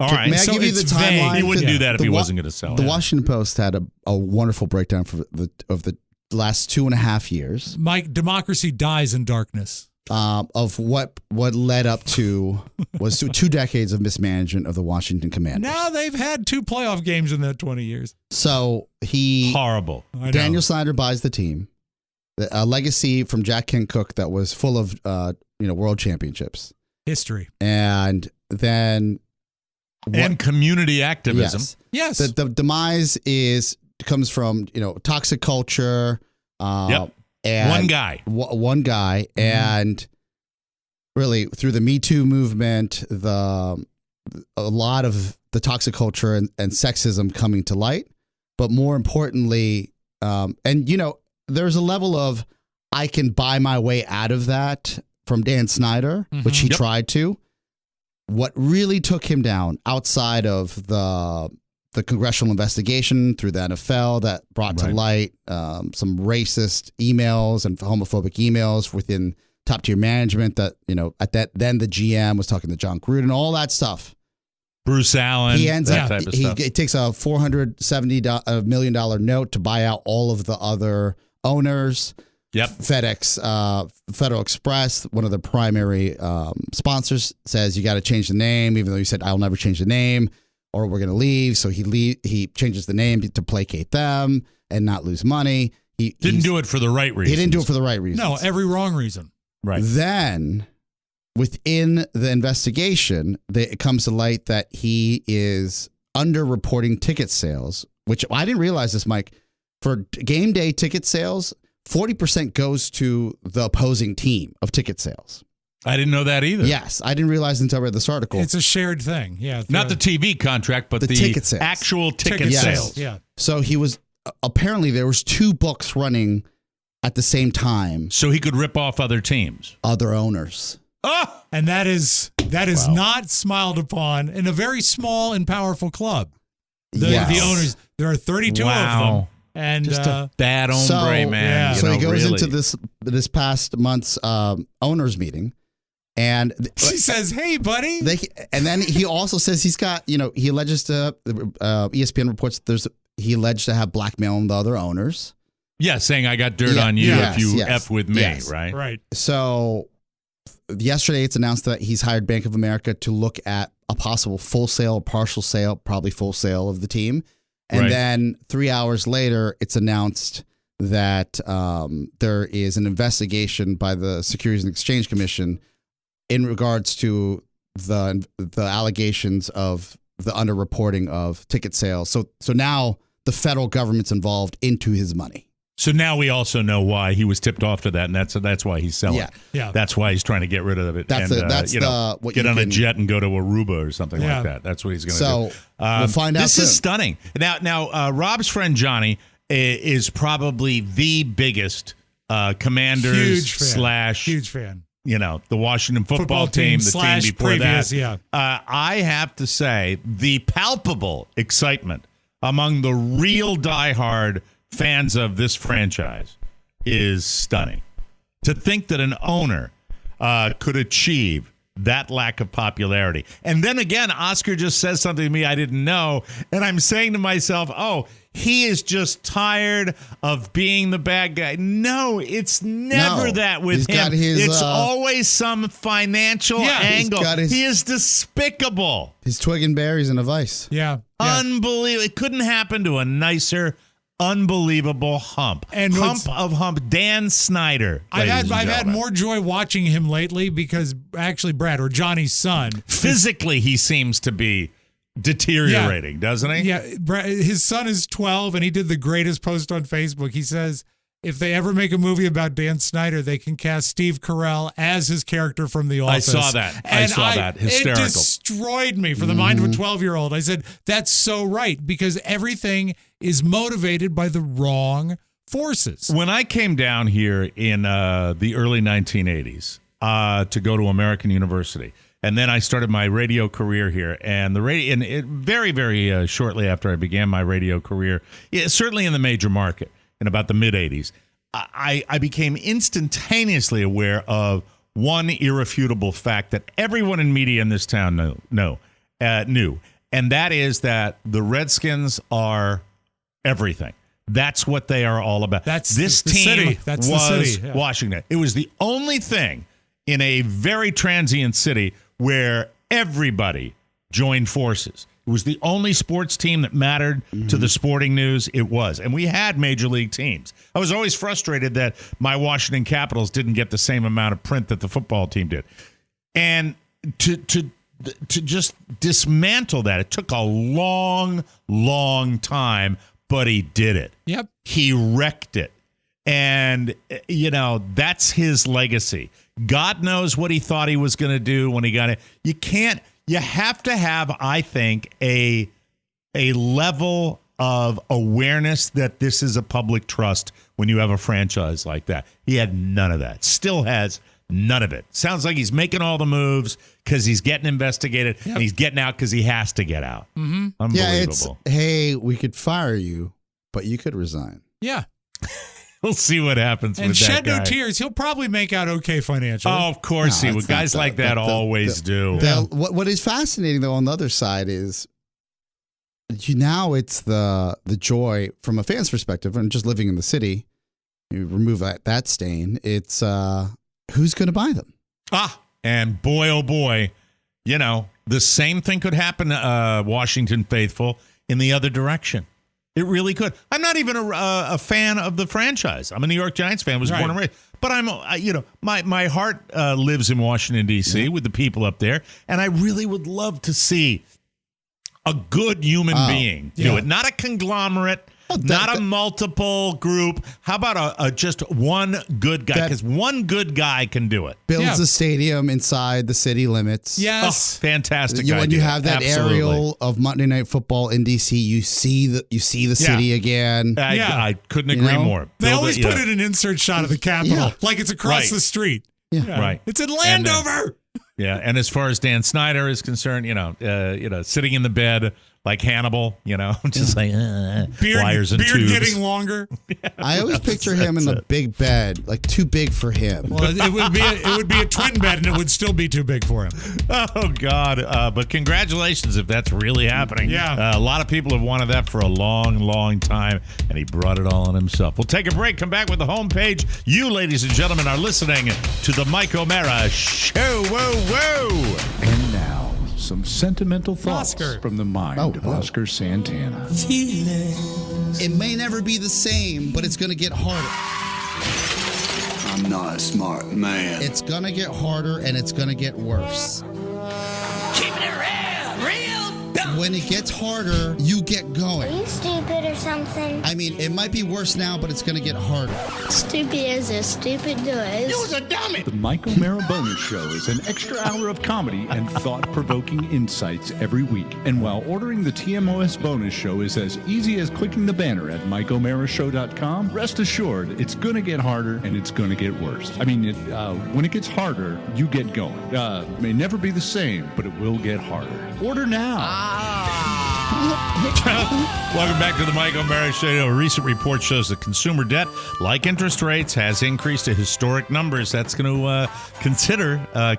All right. May I give you the timeline? He wouldn't do that if he wasn't going to sell it. The Washington Post had a wonderful breakdown of the last 2.5 years. Mike, democracy dies in darkness. Of what led up to was 2 decades of mismanagement of the Washington Commanders. Now they've had 2 playoff games in that 20 years. So horrible. Daniel Snyder buys the team. A legacy from Jack Kent Cooke that was full of world championships history, and then community activism. Yes. The demise comes from toxic culture. And one guy, and really through the Me Too movement, a lot of the toxic culture and sexism coming to light, but more importantly, there's a level of I can buy my way out of that from Dan Snyder, which he tried to. What really took him down outside of the congressional investigation through the NFL that brought to light some racist emails and homophobic emails within top tier management that, then the GM was talking to John Gruden, all that stuff. Bruce Allen, he ends that up, type of stuff. He takes a $470 million note to buy out all of the other owners. Yep. FedEx, Federal Express, one of the primary sponsors, says you got to change the name, even though you said I'll never change the name, or we're going to leave. So he changes the name to placate them and not lose money. He didn't do it for the right reason. He didn't do it for the right reason. No, every wrong reason. Right. Then, within the investigation, it comes to light that he is underreporting ticket sales, which I didn't realize this, Mike. For game day ticket sales, 40% goes to the opposing team of ticket sales. I didn't know that either. Yes, I didn't realize until I read this article. It's a shared thing. Yeah, not the TV contract, but the ticket sales. Actual ticket sales. Yeah. So he was apparently there was 2 books running at the same time. So he could rip off other teams, other owners. Oh, and that is not smiled upon in a very small and powerful club. The owners, there are 32 of them. And just a bad hombre, man. So he goes into this past month's owners meeting, and she says, "Hey, buddy." And then he also says he's got, he alleges to ESPN reports he alleged to have blackmailed the other owners. Yeah, saying I got dirt on you if you F with me, right? Right. So yesterday it's announced that he's hired Bank of America to look at a possible full sale, partial sale, probably full sale of the team. And then 3 hours later, it's announced that there is an investigation by the Securities and Exchange Commission in regards to the allegations of the underreporting of ticket sales. So now the federal government's involved into his money. So now we also know why he was tipped off to that, and that's why he's selling. Yeah. That's why he's trying to get rid of it. That's what get on a jet and go to Aruba or something like that. That's what he's going to do. So we'll find out. This soon. is stunning. Now, Rob's friend Johnny is probably the biggest Commanders huge fan. The Washington football team, the team before previous, that. Yeah. I have to say, the palpable excitement among the real diehard fans of this franchise is stunning. To think that an owner could achieve that lack of popularity. And then again, Oscar just says something to me I didn't know, and I'm saying to myself, oh, he is just tired of being the bad guy. No, it's never that with him. It's always some financial angle. He is despicable. His twig and berries in a vice. Yeah. Unbelievable. It couldn't happen to a nicer, unbelievable hump. And hump Dan Snyder. I've had more joy watching him lately because actually Brad, or Johnny's son, physically he seems to be deteriorating, doesn't he? Yeah, his son is 12 and he did the greatest post on Facebook. He says if they ever make a movie about Dan Snyder, they can cast Steve Carell as his character from The Office. I saw that. Hysterical. It destroyed me for the mind of a 12-year-old. I said, that's so right, because everything is motivated by the wrong forces. When I came down here in the early 1980s to go to American University, and then I started my radio career here, and very, very shortly after I began my radio career, certainly in the major market, in about the mid-'80s, I became instantaneously aware of one irrefutable fact that everyone in media in this town knew, and that is that the Redskins are everything. That's what they are all about. This team was Washington. It was the only thing in a very transient city where everybody joined forces. It was the only sports team that mattered to the sporting news. It was. And we had major league teams. I was always frustrated that my Washington Capitals didn't get the same amount of print that the football team did. And to just dismantle that, it took a long, long time, but he did it. Yep. He wrecked it. And, that's his legacy. God knows what he thought he was going to do when he got it. You have to have, I think, a level of awareness that this is a public trust when you have a franchise like that. He had none of that. Still has none of it. Sounds like he's making all the moves because he's getting investigated, and he's getting out because he has to get out. Mm-hmm. Unbelievable. Yeah, hey, we could fire you, but you could resign. Yeah. We'll see what happens with that guy. And shed no tears. He'll probably make out okay financially. Oh, of course he would. Guys like that always do. What is fascinating, though, on the other side is now it's the joy from a fan's perspective, and just living in the city, you remove that stain, it's who's going to buy them? And boy, oh boy, the same thing could happen to Washington faithful in the other direction. It really could. I'm not even a fan of the franchise. I'm a New York Giants fan. Was born and raised. But I'm, my heart lives in Washington, D.C. with the people up there. And I really would love to see a good human being do it. Not a conglomerate, not a multiple group. How about just one good guy? Because one good guy can do it. Builds a stadium inside the city limits. Yes. Fantastic idea. When you have that aerial of Monday Night Football in D.C., you see the city again. I couldn't agree more. They always put it an insert shot of the Capitol, like it's across the street. Yeah. Right. It's in Landover. And as far as Dan Snyder is concerned, sitting in the bed like Hannibal, just like wires and beard tubes. getting longer. I always picture him in the big bed, like too big for him. Well, it would be a twin bed, and it would still be too big for him. Oh God! But congratulations if that's really happening. Yeah, a lot of people have wanted that for a long, long time, and he brought it all on himself. We'll take a break. Come back with the homepage. You, ladies and gentlemen, are listening to the Mike O'Mara Show. Whoa, whoa! And now, some sentimental thoughts from the mind of Oscar Santana. It may never be the same, but it's going to get harder. I'm not a smart man. It's going to get harder, and it's going to get worse. Keeping it real when it gets harder, you get going. Are you stupid or something? I mean, it might be worse now, but it's going to get harder. Stupid as a stupid does. You was a dummy. The Mike O'Mara Bonus Show is an extra hour of comedy and thought-provoking insights every week. And while ordering the TMOS Bonus Show is as easy as clicking the banner at MikeO'MaraShow.com, rest assured it's going to get harder and it's going to get worse. I mean, when it gets harder, you get going. It may never be the same, but it will get harder. Order now. Welcome back to the Mike O'Mara Show. A recent report shows that consumer debt, like interest rates, has increased to historic numbers. That's going to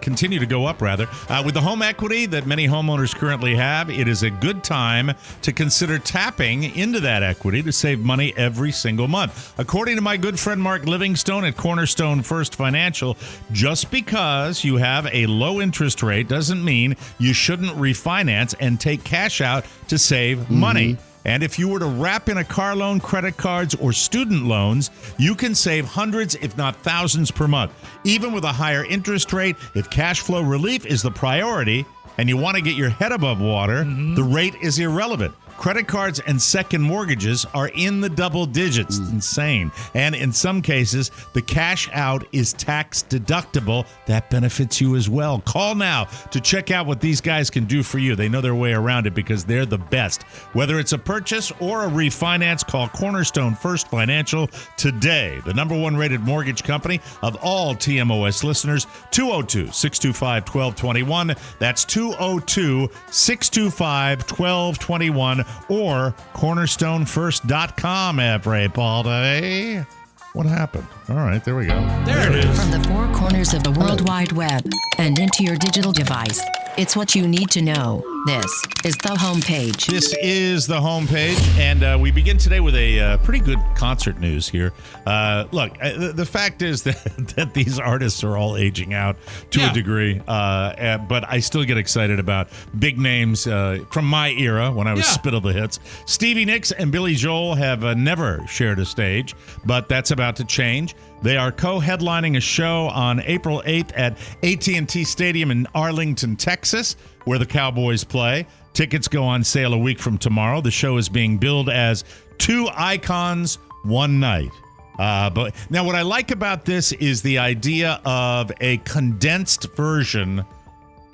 continue to go up, rather. With the home equity that many homeowners currently have, it is a good time to consider tapping into that equity to save money every single month. According to my good friend Mark Livingstone at Cornerstone First Financial, just because you have a low interest rate doesn't mean you shouldn't refinance and take cash out to save money. And if you were to wrap in a car loan, credit cards, or student loans, you can save hundreds, if not thousands per month. Even with a higher interest rate, if cash flow relief is the priority and you want to get your head above water, the rate is irrelevant. Credit cards and second mortgages are in the double digits. It's insane. And in some cases, the cash out is tax deductible. That benefits you as well. Call now to check out what these guys can do for you. They know their way around it because they're the best. Whether it's a purchase or a refinance, call Cornerstone First Financial today. The #1 rated mortgage company of all TMOS listeners, 202-625-1221. That's 202-625-1221. Or cornerstonefirst.com, everybody. What happened? All right, there we go. There it is. From the four corners of the World Wide Web and into your digital device, it's what you need to know. This is the homepage. This is the homepage, and we begin today with a pretty good concert news here. Look, the fact is that these artists are all aging out to a degree, but I still get excited about big names from my era when I was spit of the hits. Stevie Nicks and Billy Joel have never shared a stage, but that's about to change. They are co-headlining a show on April 8th at AT&T Stadium in Arlington, Texas, where the Cowboys play. Tickets go on sale a week from tomorrow. The show is being billed as two icons, one night. But now what I like about this is the idea of a condensed version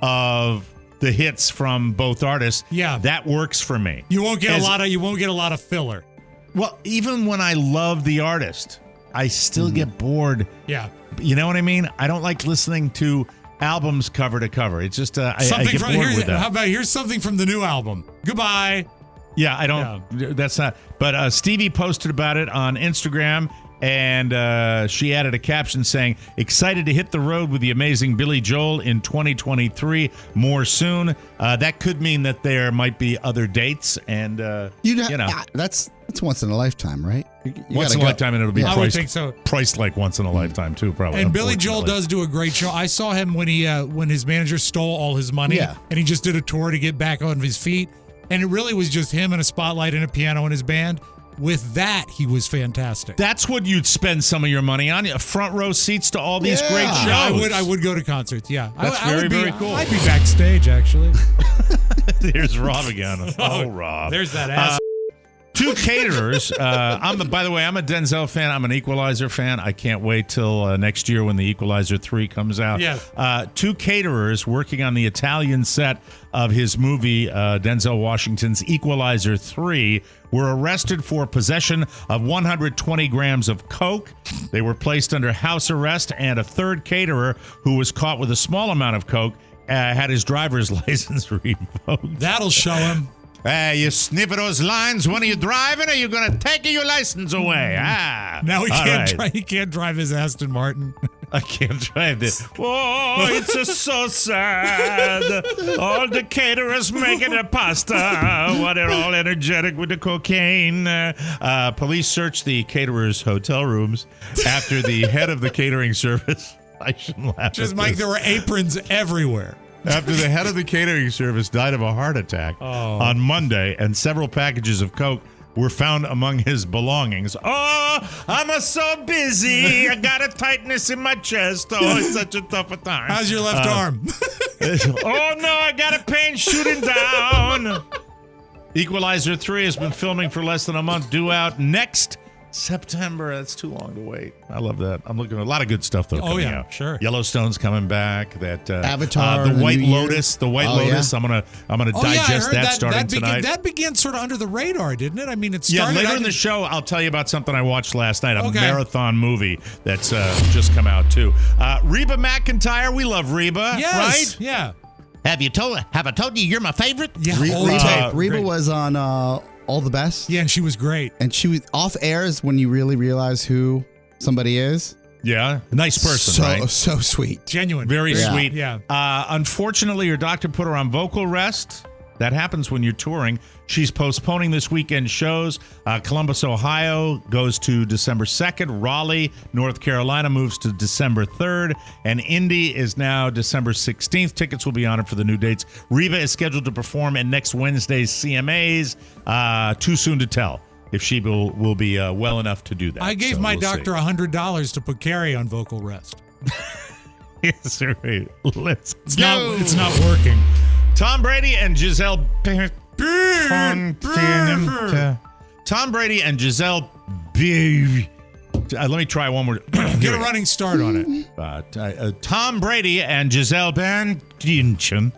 of the hits from both artists. Yeah. That works for me. You won't get a lot of filler. Well, even when I love the artist, I still get bored. Yeah. You know what I mean? I don't like listening to albums cover to cover. It's just I get bored with that. How about here's something from the new album? Goodbye. Yeah, I don't. Yeah. That's not. But Stevie posted about it on Instagram, and she added a caption saying, "Excited to hit the road with the amazing Billy Joel in 2023. More soon." That could mean that there might be other dates, and you know, that's once in a lifetime, right? Once in a lifetime, and it'll be I would think so. Priced like once in a lifetime too, probably. And Billy Joel does do a great show. I saw him when his manager stole all his money, and he just did a tour to get back on his feet. And it really was just him and a spotlight and a piano and his band. With that, he was fantastic. That's what you'd spend some of your money on. Front row seats to all these great shows. Yeah, I would go to concerts. Yeah, that's very cool. I'd be backstage actually. Here's Rob again. Oh, Rob. There's that ass. Two caterers. By the way, I'm a Denzel fan. I'm an Equalizer fan. I can't wait till next year when the Equalizer 3 comes out. Yes. Two caterers working on the Italian set of his movie, Denzel Washington's Equalizer 3, were arrested for possession of 120 grams of coke. They were placed under house arrest, and a third caterer who was caught with a small amount of coke had his driver's license revoked. That'll show him. You sniffing those lines when you're driving, or you're going to take your license away? Now he can't drive his Aston Martin. I can't drive this. Oh, it's so sad. All the caterers making the pasta. Well, they're all energetic with the cocaine. Police searched the caterers' hotel rooms after the head of the catering service. I shouldn't laugh. Just Mike, there were aprons everywhere. After the head of the catering service died of a heart attack on Monday, and several packages of coke were found among his belongings. Oh, I'm so busy. I got a tightness in my chest. Oh, it's such a tough a time. How's your left arm? Oh, no, I got a pain shooting down. Equalizer 3 has been filming for less than a month, due out next September. That's too long to wait. I love that. I'm looking at a lot of good stuff though. Oh, yeah, out. sure. Yellowstone's coming back. That Avatar, the the White New Year. Lotus. The White Lotus. Yeah. I'm gonna digest that starting tonight. That began sort of under the radar, didn't it? I mean, it Yeah, started. later in the show, I'll tell you about something I watched last night. A Okay. marathon movie that's just come out too. Reba McEntire. We love Reba, Yes. right? Yeah. Have I told you you're my favorite? Yeah. Reba Great. was on All the Best. Yeah, and she was great. And she was off airs when you really realize who somebody is. Yeah, nice person, so, right? So sweet. Genuine. Very Yeah. sweet. Yeah. Unfortunately, her doctor put her on vocal rest. That happens when you're touring. She's postponing this weekend shows. Columbus, Ohio goes to December 2nd. Raleigh, North Carolina moves to December 3rd. And Indy is now December 16th. Tickets will be honored for the new dates. Reba is scheduled to perform at next Wednesday's CMAs. Too soon to tell if she will be well enough to do that. I gave So my we'll doctor see. $100 to put Carrie on vocal rest. Yes, right. Let's It's go. not. It's not working. Tom Brady and Giselle Tom Brady and Giselle let me try one more. Get a running start on it. Tom Brady and Giselle Bündchen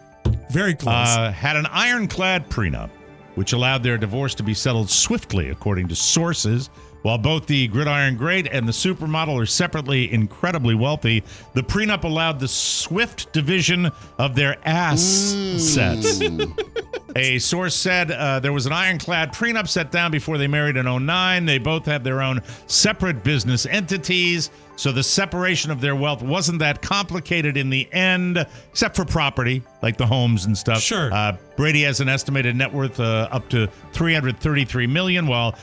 Very close. had an ironclad prenup, which allowed their divorce to be settled swiftly, according to sources. While both the Gridiron Great and the Supermodel are separately incredibly wealthy, the prenup allowed the swift division of their assets. A source said there was an ironclad prenup set down before they married in 2009. They both had their own separate business entities, so the separation of their wealth wasn't that complicated in the end, except for property, like the homes and stuff. Sure. Brady has an estimated net worth up to $333 million, while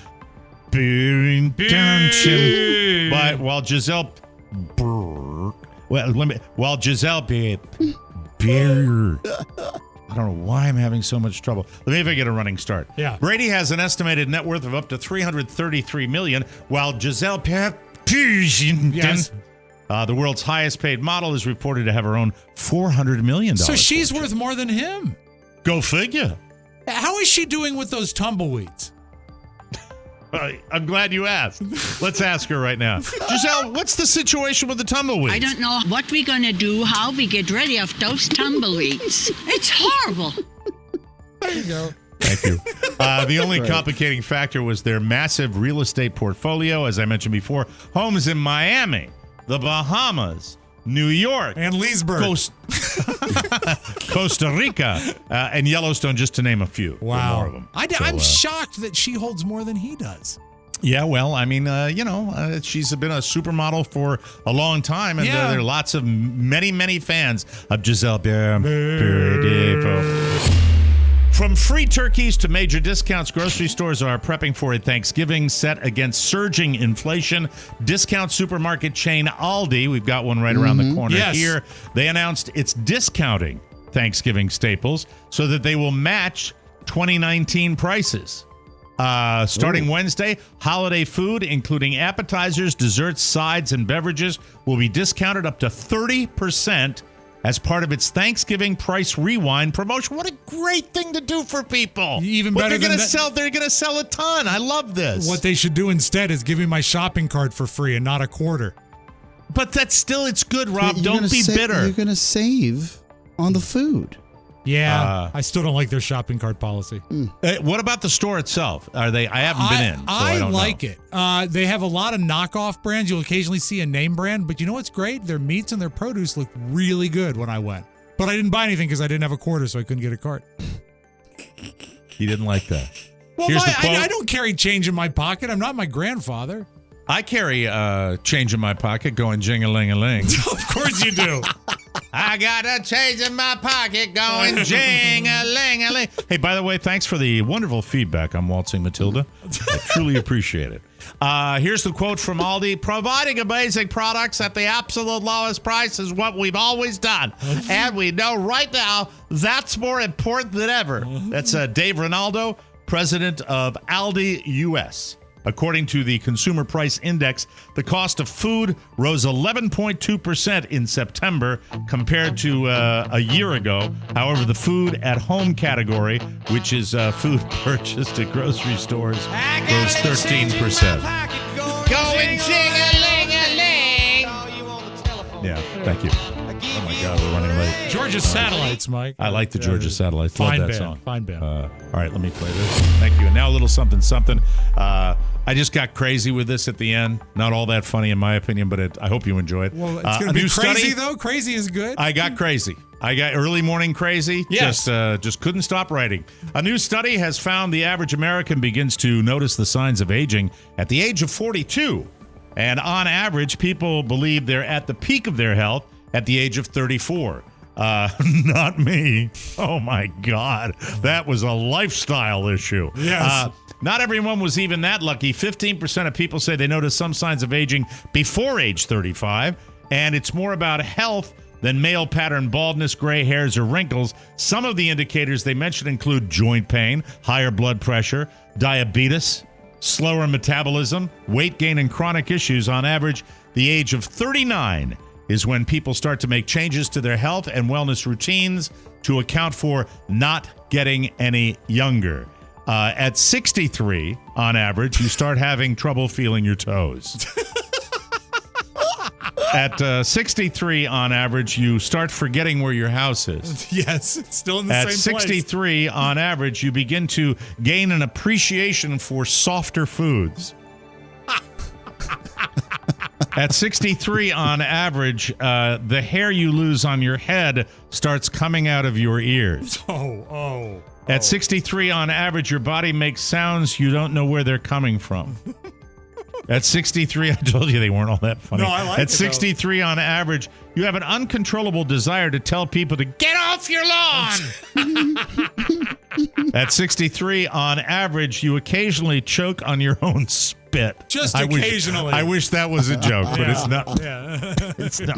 while Giselle I don't know why I'm having so much trouble. Let me if I get a running start. Yeah. Brady has an estimated net worth of up to $333 million, while Giselle Yes. the world's highest paid model, is reported to have her own $400 million. So she's fortune. worth more than him. Go figure. How is she doing with those tumbleweeds? I'm glad you asked. Let's ask her right now. Giselle, what's the situation with the tumbleweeds? I don't know what we're going to do, how we get rid of those tumbleweeds. It's horrible. There you go. Thank you. The only complicating factor was their massive real estate portfolio. As I mentioned before, homes in Miami, the Bahamas, New York, And Leesburg. Costa Rica, and Yellowstone, just to name a few. There are more of them. I'm shocked that she holds more than he does. Yeah, well, I mean, she's been a supermodel for a long time, and Yeah. there are lots of many fans of Giselle From free turkeys to major discounts, grocery stores are prepping for a Thanksgiving set against surging inflation. Discount supermarket chain Aldi, we've got one right around the corner Yes. here, they announced it's discounting Thanksgiving staples so that they will match 2019 prices. Starting Wednesday, holiday food, including appetizers, desserts, sides, and beverages, will be discounted up to 30% as part of its Thanksgiving Price Rewind promotion. What a great thing to do for people. Even What better they're than gonna that- sell. They're going to sell a ton. I love this. What they should do instead is give me my shopping cart for free and not a quarter. But that's still, it's good, Rob. You're Don't gonna be bitter. You're going to save on the food. Yeah, I still don't like their shopping cart policy. What about the store itself? Are they? I haven't been in, so I don't like know. it. They have a lot of knockoff brands. You'll occasionally see a name brand, but you know what's great? Their meats and their produce looked really good when I went. But I didn't buy anything because I didn't have a quarter, so I couldn't get a cart. He didn't like that. Well, Here's the quote. I don't carry change in my pocket. I'm not my grandfather. I carry change in my pocket going jing-a-ling-a-ling. Of course you do. I got a change in my pocket going jing-a-ling-a-ling. Hey, by the way, thanks for the wonderful feedback on Waltzing Matilda. I truly appreciate it. Here's the quote from Aldi. Providing amazing products at the absolute lowest price is what we've always done. And we know right now that's more important than ever. That's Dave Ronaldo, president of Aldi US. According to the Consumer Price Index, the cost of food rose 11.2% in September compared to a year ago. However, the food at home category, which is food purchased at grocery stores, rose 13%. Going ching-a-ling-a-ling. Yeah, thank you. Oh my God, we're running late. Georgia Satellites, Mike. I like the Georgia Satellites. Love Fine that band. song. Fine band. All right, let me play this. Thank you. And now a little something, something. I just got crazy with this at the end. Not all that funny in my opinion, but I hope you enjoy it. Well, it's going to be crazy, though. Crazy is good. I got crazy. I got early morning crazy. Yes. Just couldn't stop writing. A new study has found the average American begins to notice the signs of aging at the age of 42. And on average, people believe they're at the peak of their health at the age of 34. Not me. Oh, my God. That was a lifestyle issue. Yes. Not everyone was even that lucky. 15% of people say they notice some signs of aging before age 35, and it's more about health than male pattern baldness, gray hairs, or wrinkles. Some of the indicators they mentioned include joint pain, higher blood pressure, diabetes, slower metabolism, weight gain, and chronic issues. On average, the age of 39 is when people start to make changes to their health and wellness routines to account for not getting any younger. At 63, on average, you start having trouble feeling your toes. At 63, on average, you start forgetting where your house is. Yes, it's still in the At same place. 63, on average, you begin to gain an appreciation for softer foods. At 63, on average, the hair you lose on your head starts coming out of your ears. At 63, on average, your body makes sounds you don't know where they're coming from. At 63, I told you they weren't all that funny. No, I like At it, 63, on average, you have an uncontrollable desire to tell people to get off your lawn. At 63, on average, you occasionally choke on your own spit. Just Occasionally. occasionally. I wish that was a joke, but it's not. Yeah. It's not.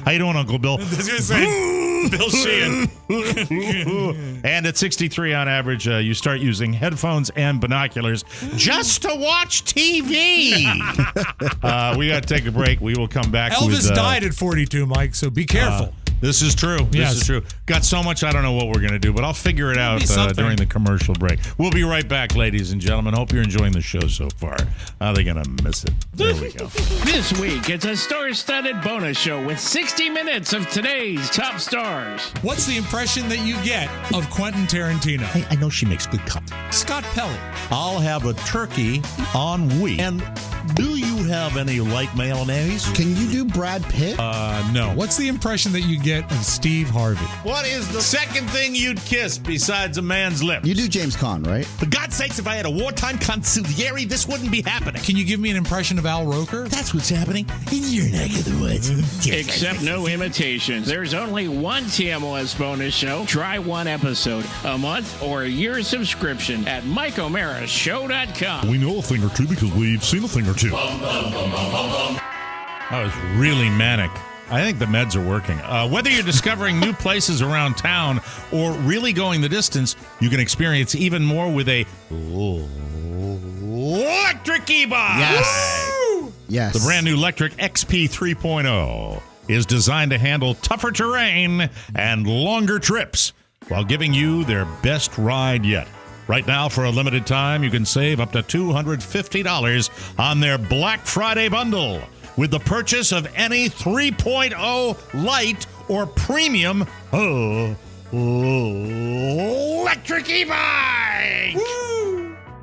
How you doing, Uncle Bill? I was going to say, Bill Sheehan. And at 63, on average, you start using headphones and binoculars just to watch TV. We got to take a break. We will come back. Elvis died at 42, Mike, so be careful. This is true. Yes. This is true. Got so much, I don't know what we're going to do, but I'll figure it out during the commercial break. We'll be right back, ladies and gentlemen. Hope you're enjoying the show so far. They're going to miss it. There we go. This week, it's a star-studded bonus show with 60 minutes of today's top stars. What's the impression that you get of Quentin Tarantino? I know she makes good cuts. Scott Pelley. I'll have a turkey on wheat. And do you have any light mayonnaise? Can you do Brad Pitt? No. What's the impression that you get of Steve Harvey? What is the second thing you'd kiss besides a man's lips? You do James Caan, right? For God's sakes, if I had a wartime consigliere, this wouldn't be happening. Can you give me an impression of Al Roker? That's what's happening in your neck of the woods. Except no imitations. There's only one TMOS bonus show. Try one episode a month or a year subscription at MikeO'MaraShow.com. We know a thing or two because we've seen a thing or two. I was really manic. I think the meds are working. Whether you're discovering new places around town or really going the distance, you can experience even more with a electric e-bike. Yes. The brand new electric XP 3.0 is designed to handle tougher terrain and longer trips while giving you their best ride yet. Right now, for a limited time, you can save up to $250 on their Black Friday bundle with the purchase of any 3.0 light or premium electric e-bike.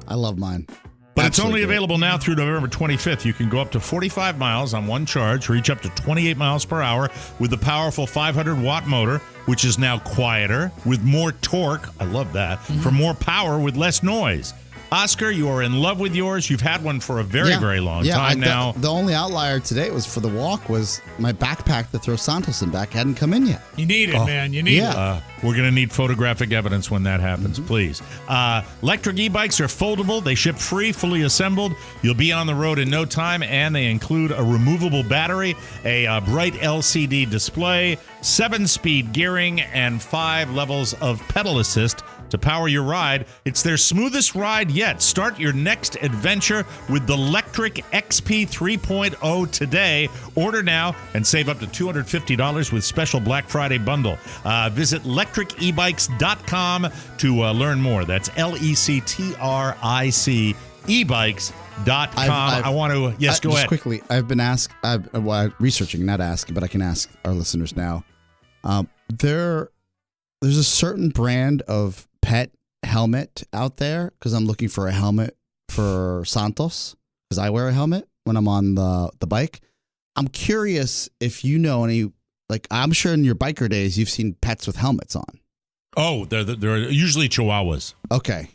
I love mine. But it's Absolutely only great. available now through November 25th. You can go up to 45 miles on one charge, reach up to 28 miles per hour with the powerful 500-watt motor, which is now quieter, with more torque. I love that. For more power with less noise. Oscar, you are in love with yours. You've had one for a very, very long time now. The only outlier today was for the walk was my backpack to throw Santos in back hadn't come in yet. You need it, man. You need it. We're going to need photographic evidence when that happens, please. Electric e-bikes are foldable. They ship free, fully assembled. You'll be on the road in no time, and they include a removable battery, a bright LCD display, 7-speed gearing, and 5 levels of pedal assist to power your ride. It's their smoothest ride yet. Start your next adventure with the Lectric XP 3.0 today. Order now and save up to $250 with special Black Friday bundle. Visit lectricebikes.com to learn more. That's LECTRIC ebikes.com. I want to, yes, go ahead. Quickly, I've been researching, not asking, but I can ask our listeners now. There's a certain brand of pet helmet out there because I'm looking for a helmet for Santos because I wear a helmet when I'm on the bike. I'm curious if you know any, like I'm sure in your biker days you've seen pets with helmets on. Oh, they're usually Chihuahuas. Okay.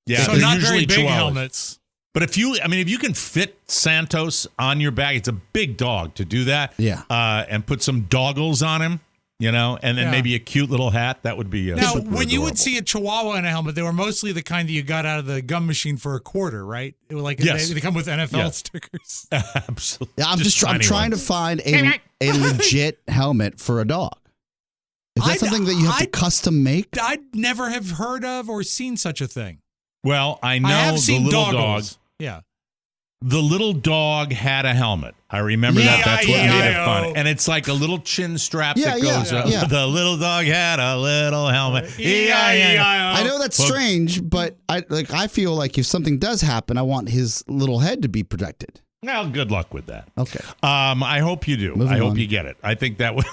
Yeah, so not very big Chihuahuas. helmets. But if you can fit Santos on your back, it's a big dog to do that. Yeah. And put some doggles on him, and then maybe a cute little hat. That would be now. super When you adorable. would see a Chihuahua in a helmet, they were mostly the kind that you got out of the gum machine for $0.25, right? It was like they come with NFL stickers. Absolutely. Yeah, I'm trying to find a legit helmet for a dog. Is that something that you have to custom make? I'd never have heard of or seen such a thing. Well, I know have the seen little doggles. dog. Yeah. The little dog had a helmet. I remember that. That's what made it fun. And it's like a little chin strap that goes up. Yeah. The little dog had a little helmet. I know that's strange, but I feel like if something does happen, I want his little head to be protected. Well, good luck with that. Okay. I hope you do. Moving I hope on. you get it. I think that would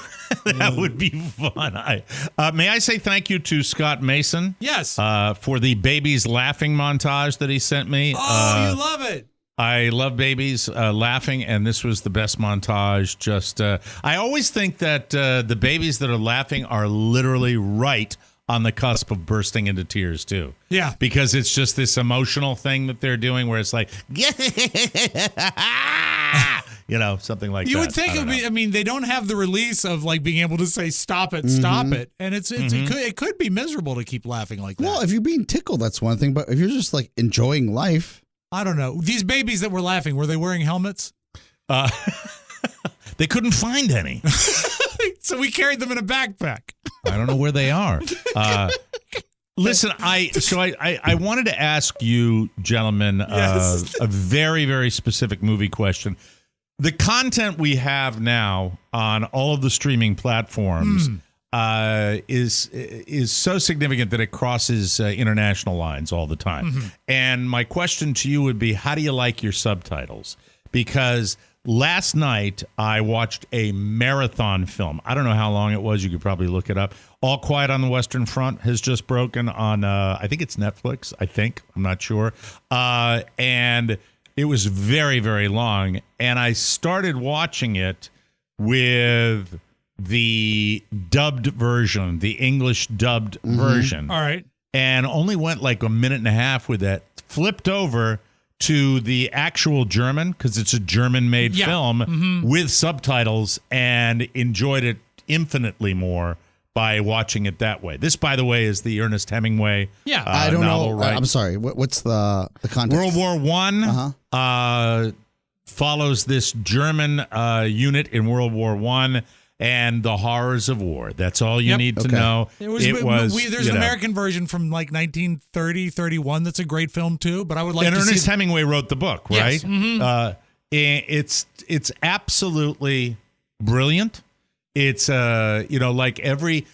that would be fun. May I say thank you to Scott Mason? Yes. For the babies laughing montage that he sent me. Oh, you love it. I love babies laughing, and this was the best montage. Just, I always think that the babies that are laughing are literally right on the cusp of bursting into tears too. Yeah. Because it's just this emotional thing that they're doing where it's like, something like that. You would think it would be, I mean, they don't have the release of like being able to say, stop it. And it could be miserable to keep laughing like that. Well, if you're being tickled, that's one thing. But if you're just like enjoying life. I don't know. These babies that were laughing, were they wearing helmets? They couldn't find any. So we carried them in a backpack. I don't know where they are. Listen, I wanted to ask you, gentlemen, a very, very specific movie question. The content we have now on all of the streaming platforms is so significant that it crosses international lines all the time. And my question to you would be, how do you like your subtitles? Because last night, I watched a marathon film. I don't know how long it was. You could probably look it up. All Quiet on the Western Front has just broken on, I think it's Netflix, I'm not sure. And it was very, very long. And I started watching it with the dubbed version, the English dubbed version. All right. And only went like a minute and a half with that. Flipped over to the actual German, because it's a German-made film with subtitles, and enjoyed it infinitely more by watching it that way. This, by the way, is the Ernest Hemingway I don't novel, know. right? I'm sorry. What's the context? World War I follows this German unit in World War I and the horrors of war. That's all you need to know. There's an American version from like 1930, 31 that's a great film too, but I would like to Ernest see Hemingway wrote the book, right? Yes. It's absolutely brilliant. It's like every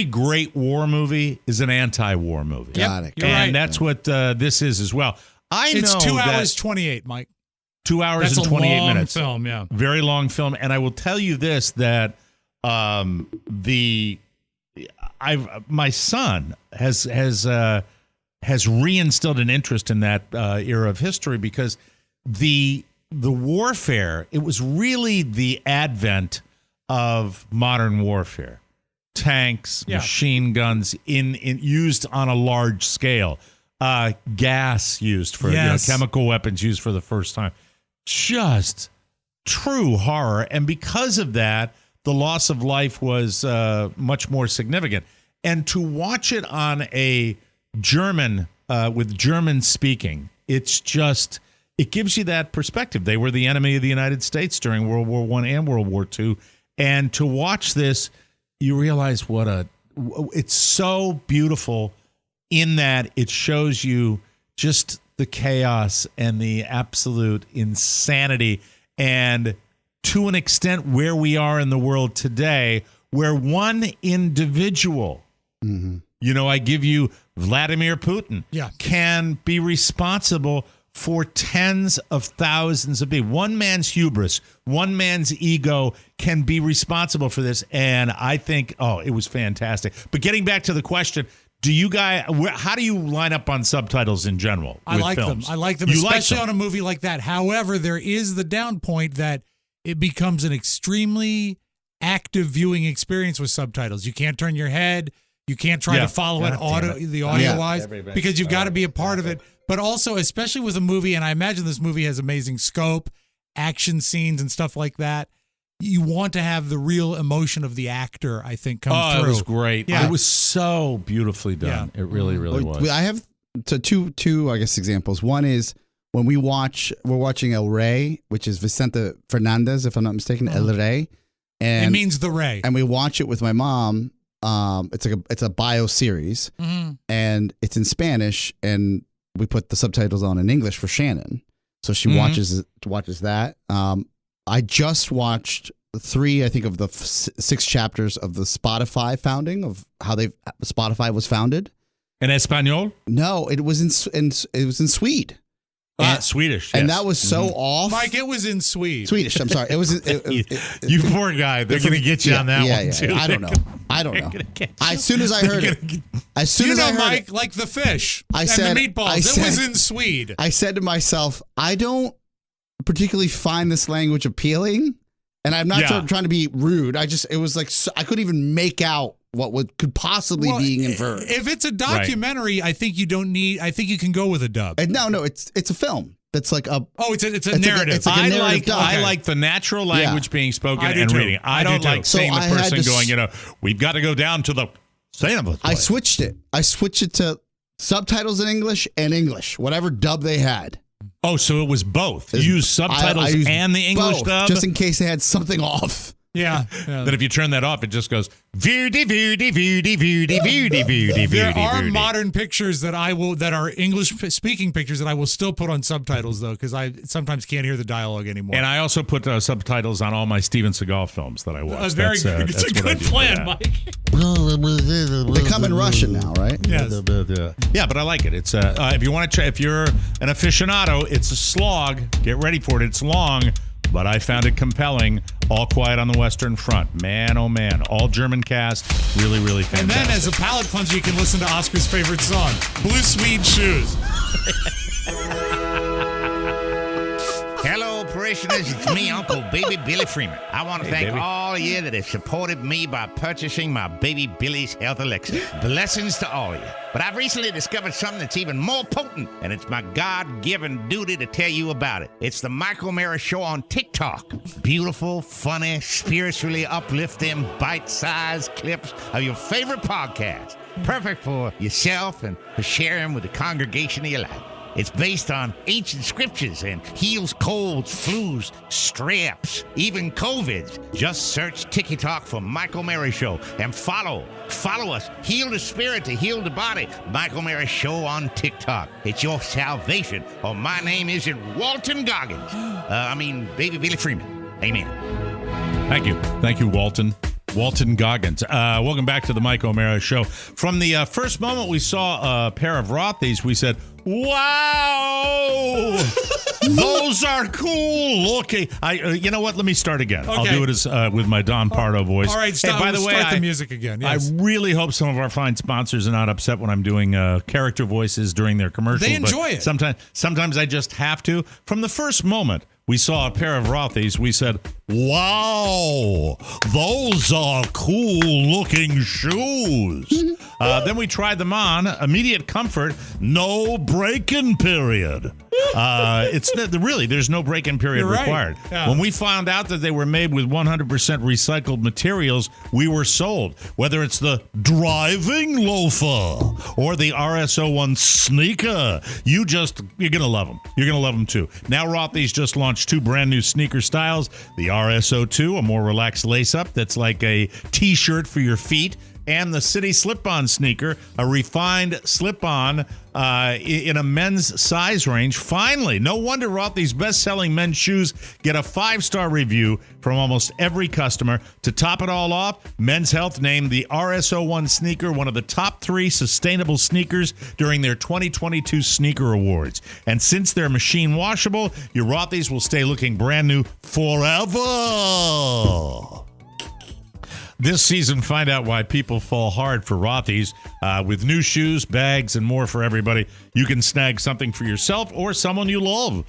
great war movie is an anti-war movie. Got it. You're And right. that's what this is as well. It's know 2 that hours 28, Mike. 2 hours That's and 28 a long minutes. film, yeah. Very long film. And I will tell you this, that my son has reinstilled an interest in that era of history, because the warfare, it was really the advent of modern warfare. Tanks, machine guns used on a large scale, gas used for chemical weapons used for the first time. Just true horror. And because of that, the loss of life was much more significant. And to watch it on a German, with German speaking, it gives you that perspective. They were the enemy of the United States during World War I and World War II. And to watch this, you realize it's so beautiful in that it shows you just the chaos and the absolute insanity, and to an extent where we are in the world today, where one individual, I give you Vladimir Putin, can be responsible for tens of thousands of people. One man's hubris, one man's ego can be responsible for this. And I think, it was fantastic. But getting back to the question, how do you line up on subtitles in general? I like films? them. I like them, you especially like them. on a movie like that. However, there is the down point that it becomes an extremely active viewing experience with subtitles. You can't turn your head. You can't try to follow it audio-wise because you've got to be a part of it. But also, especially with a movie, and I imagine this movie has amazing scope, action scenes and stuff like that, you want to have the real emotion of the actor, I think, come through. It was great. Yeah. It was so beautifully done. It really, really was. I have two, I guess, examples. One is when we're watching El Rey, which is Vicente Fernandez, if I'm not mistaken, El Rey. And it means the Rey. And we watch it with my mom. It's a bio series, and it's in Spanish, and we put the subtitles on in English for Shannon, so she watches that. I just watched 3, I think, of the 6 chapters of the Spotify founding, of how Spotify was founded. In Espanol? No, it was in Swede. Swedish, and that was so off. Mike, it was in Swedish. I'm sorry. It was. You poor guy. They're going to get you on that one too. I don't know. As soon as I heard it, Mike, like the fish I and said, the meatballs. It was in Swede. I said to myself, I don't particularly find this language appealing, and I'm not trying to be rude. It was like I couldn't even make out what could possibly be inferred. If it's a documentary, I think you don't need. I think you can go with a dub. No, it's a film. That's like a. Oh, it's a narrative. It's like a narrative dub. I like the natural language being spoken and too. reading. I don't like seeing the person going, we've got to go down to the cinema. I switched it. To subtitles in English and English, whatever dub they had. Oh, so it was both. You used subtitles and the English both, dub? just in case they had something off. Yeah. That if you turn that off, it just goes There are modern pictures that are English speaking pictures that I will still put on subtitles though, because I sometimes can't hear the dialogue anymore. And I also put subtitles on all my Steven Seagal films that I watch. It's a good plan, Mike. They come in Russian now, right? Yes. Yeah, but I like it. It's if you want to try, if you're an aficionado, it's a slog. Get ready for it. It's long. But I found it compelling. All Quiet on the Western Front. Man, oh man. All German cast. Really, really fantastic. And then as a palate cleanser, you can listen to Oscar's favorite song, Blue Suede Shoes. Hello, parishioners. It's me, Uncle Baby Billy Freeman. I want to thank all of you that have supported me by purchasing my Baby Billy's Health Elixir. Blessings to all of you. But I've recently discovered something that's even more potent, and it's my God-given duty to tell you about it. It's the Michael Mara Show on TikTok. Beautiful, funny, spiritually uplifting, bite-sized clips of your favorite podcast. Perfect for yourself and for sharing with the congregation of your life. It's based on ancient scriptures and heals colds, flus, straps, even COVIDs. Just search TikTok for Michael Mara Show and follow us. Heal the spirit to heal the body. Michael Mara Show on TikTok. It's your salvation. Or my name isn't Walton Goggins. Baby Billy Freeman. Amen. Thank you, Walton. Walton Goggins. Welcome back to the Mike O'Mara Show. From the first moment we saw a pair of Rothy's, we said, wow, those are cool looking. You know what? Let me start again. Okay. I'll do it as with my Don Pardo voice. All right, stop. By the way, start the music again. Yes. I really hope some of our fine sponsors are not upset when I'm doing character voices during their commercials. They enjoy it. Sometimes I just have to. From the first moment we saw a pair of Rothy's, we said, wow, those are cool-looking shoes. Then we tried them on. Immediate comfort, no break-in period. There's no break-in period required. Yeah. When we found out that they were made with 100% recycled materials, we were sold. Whether it's the driving loafer or the RS01 sneaker, you're going to love them. You're going to love them too. Now Rothy's just launched 2 brand new sneaker styles. The RS02, a more relaxed lace-up that's like a T-shirt for your feet, and the City Slip-On sneaker, a refined slip-on in a men's size range. Finally, no wonder Rothy's best-selling men's shoes get a 5-star review from almost every customer. To top it all off, Men's Health named the RS01 sneaker one of the top 3 sustainable sneakers during their 2022 Sneaker Awards. And since they're machine washable, your Rothy's will stay looking brand new forever. This season, find out why people fall hard for Rothy's. With new shoes, bags, and more for everybody, you can snag something for yourself or someone you love.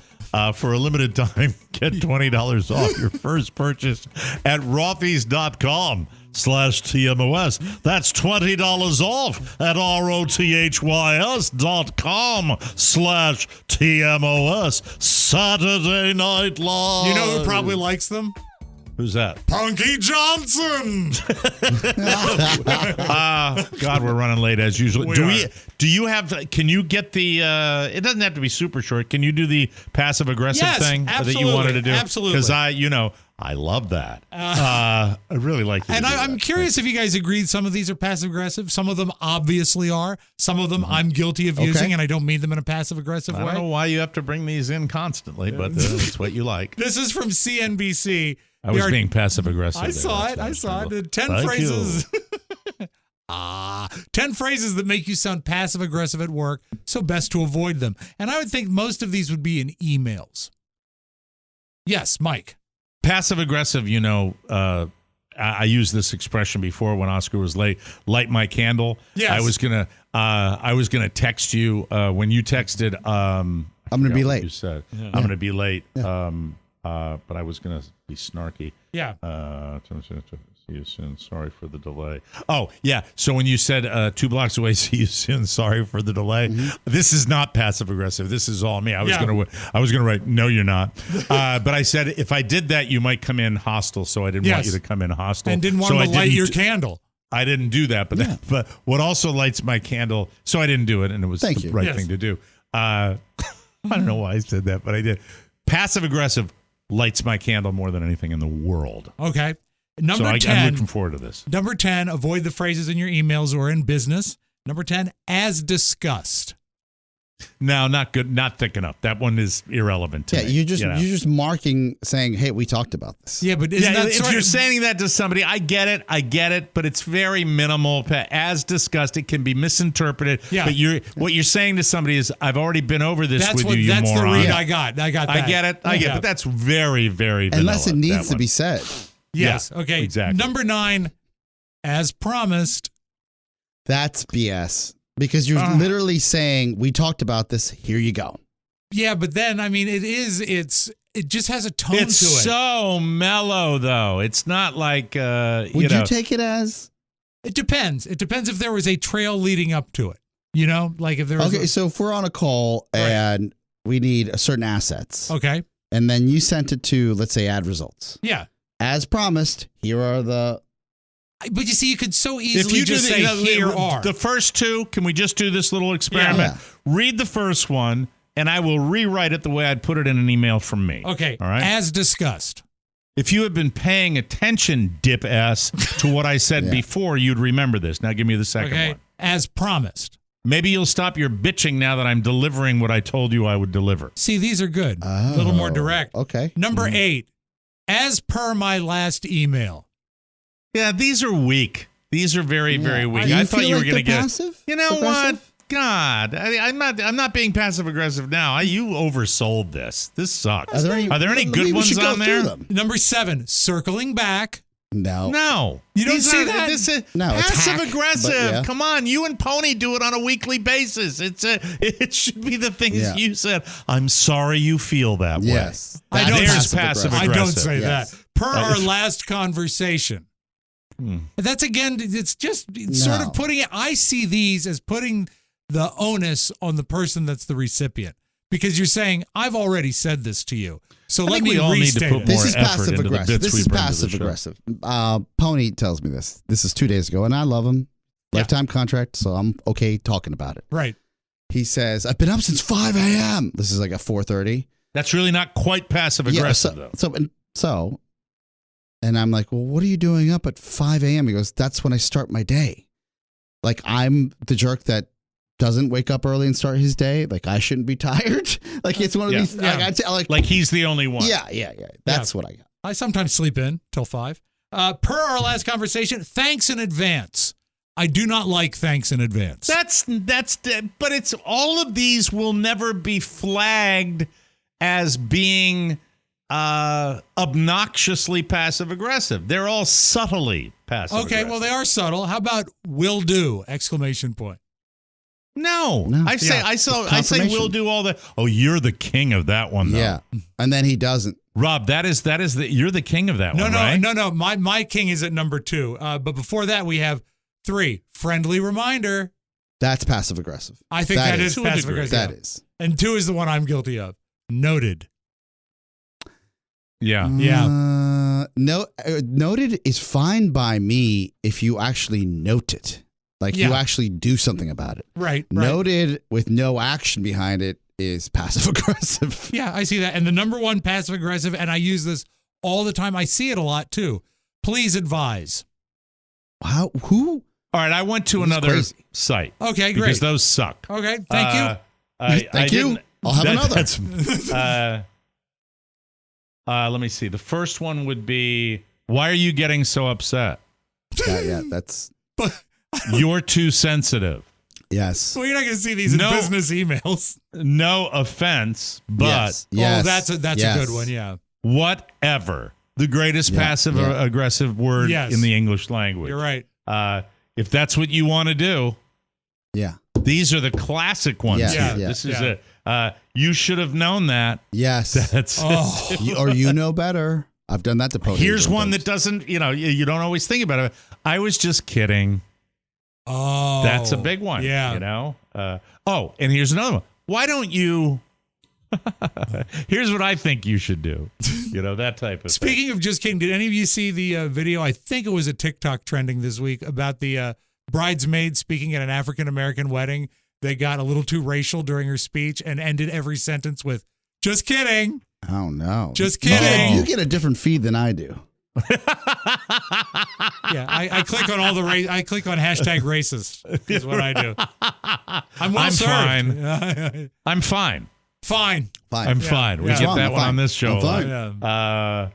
For a limited time, get $20 off your first purchase at rothys.com/TMOS. That's $20 off at rothys.com/TMOS. Saturday Night Live. You know who probably likes them? Who's that? Punky Johnson. God, we're running late as usual. Do you have? Can you get the? It doesn't have to be super short. Can you do the passive aggressive thing that you wanted to do? Absolutely. Because I love that. I really like that. And I'm curious if you guys agreed some of these are passive aggressive. Some of them obviously are. Some of them I'm guilty of using, and I don't mean them in a passive aggressive way. I don't know why you have to bring these in constantly, but it's what you like. This is from CNBC. I was being passive aggressive. I saw it. 10 phrases. 10 phrases that make you sound passive aggressive at work, so best to avoid them. And I would think most of these would be in emails. Yes, Mike. Passive aggressive, I used this expression before when Oscar was late. Light my candle. Yes. I was gonna text you when you texted. I'm gonna be late. You said Yeah. I'm gonna be late. Yeah. But I was gonna be snarky. Yeah. See you soon. Sorry for the delay. Oh yeah. So when you said 2 blocks away, see you soon. Sorry for the delay. This is not passive aggressive. This is all me. I was gonna write. No, you're not. But I said if I did that, you might come in hostile. So I didn't want you to come in hostile. And didn't want to light your candle. I didn't do that. But but what also lights my candle? So I didn't do it, and it was the right thing to do. I don't know why I said that, but I did. Passive aggressive lights my candle more than anything in the world. Okay. Number 10. I'm looking forward to this. Number 10, avoid the phrases in your emails or in business. Number 10, as discussed. No, not good. Not thick enough. That one is irrelevant to me. You're just marking, saying, "Hey, we talked about this." Yeah, but isn't that if you're saying that to somebody, I get it, but it's very minimal. As discussed, it can be misinterpreted. Yeah. But what you're saying to somebody is, "I've already been over this That's with you, that's moron." the read I got. I got that. I get it. But that's very, very vanilla. Unless it needs to be said. Yes. Yeah, okay. exactly. Number 9, as promised. That's BS. Because you're literally saying, we talked about this, here you go. Yeah, but then, I mean, it just has a tone to it. It's so mellow, though. It's not like, Would you take it as? It depends. It depends if there was a trail leading up to it. Like if there was. Okay, so if we're on a call and we need certain assets. Okay. And then you sent it to, let's say, ad results. Yeah. As promised, here are the. But you see, you could so easily just say here are. The first 2, can we just do this little experiment? Yeah. Read the first one, and I will rewrite it the way I'd put it in an email from me. Okay. All right. As discussed. If you had been paying attention, dip ass, to what I said before, you'd remember this. Now give me the second one. As promised. Maybe you'll stop your bitching now that I'm delivering what I told you I would deliver. See, these are good. A little more direct. Okay. Number 8, as per my last email. Yeah, these are weak. These are very, very weak. You I thought feel you were like going to they're get. passive? You know Aggressive? what? God, I'm not being passive aggressive now. You oversold this. This sucks. Are there any good ones on there? Number 7, circling back. No. You don't see that? This is No, it's passive hack, aggressive. but yeah. Come on, you and Pony do it on a weekly basis. It should be the things you said. I'm sorry you feel that way. Yes. There's passive aggressive. I don't say that. Per our last conversation. That's again, it's just sort of putting it. I see these as putting the onus on the person that's the recipient, because you're saying, I've already said this to you. So let me restate it. This is passive aggressive. This is passive aggressive. Pony tells me this. This is 2 days ago, and I love him. Lifetime contract, so I'm okay talking about it. Right. He says, I've been up since 5 a.m. This is like at 4:30. That's really not quite passive aggressive, though. So, and I'm like, well, what are you doing up at 5 a.m.? He goes, that's when I start my day. like I'm the jerk that doesn't wake up early and start his day. Like I shouldn't be tired. Like it's one of these. Like he's the only one. Yeah. That's what I got. I sometimes sleep in till 5. Per our last conversation, thanks in advance. I do not like thanks in advance. But it's all of these will never be flagged as being obnoxiously passive aggressive. They're all subtly passive aggressive. Okay, well they are subtle. How about will do? Exclamation point. No. I say will do all the. Oh, you're the king of that one though. Yeah. And then he doesn't. Rob, you're the king of that one, right? No. My king is at number 2. But before that, we have 3. Friendly reminder. That's passive aggressive. I think that is passive aggressive. That is. And 2 is the one I'm guilty of. Noted. Yeah. Noted is fine by me if you actually note it. Like you actually do something about it. Right. Noted with no action behind it is passive aggressive. Yeah, I see that. And the number 1 passive aggressive, and I use this all the time. I see it a lot too. Please advise. Who? All right, I went to another site. Okay, great. Because those suck. Okay, thank you. Thank you. I'll have another. Let me see. The first one would be, why are you getting so upset? That's... You're too sensitive. Yes. Well, you're not going to see these in business emails. No offense, but... Yes. That's a good one, yeah. Whatever. The greatest passive aggressive word in the English language. You're right. If that's what you want to do... Yeah. These are the classic ones. Yeah. This is it. You should have known that. Yes. That's or you know better. I've done that to Pony. Here's one that doesn't, you don't always think about it. I was just kidding. Oh. That's a big one. Yeah. And here's another one. Why don't you... Here's what I think you should do. That type of Speaking of just kidding, did any of you see the video? I think it was a TikTok trending this week about the bridesmaid speaking at an African-American wedding. They got a little too racial during her speech and ended every sentence with, just kidding. Oh, no. Just kidding. You get a different feed than I do. Yeah, I click on I click on hashtag racist is what I do. I'm fine. I'm fine. Fine. I'm fine. We get that one on this show. Fine. All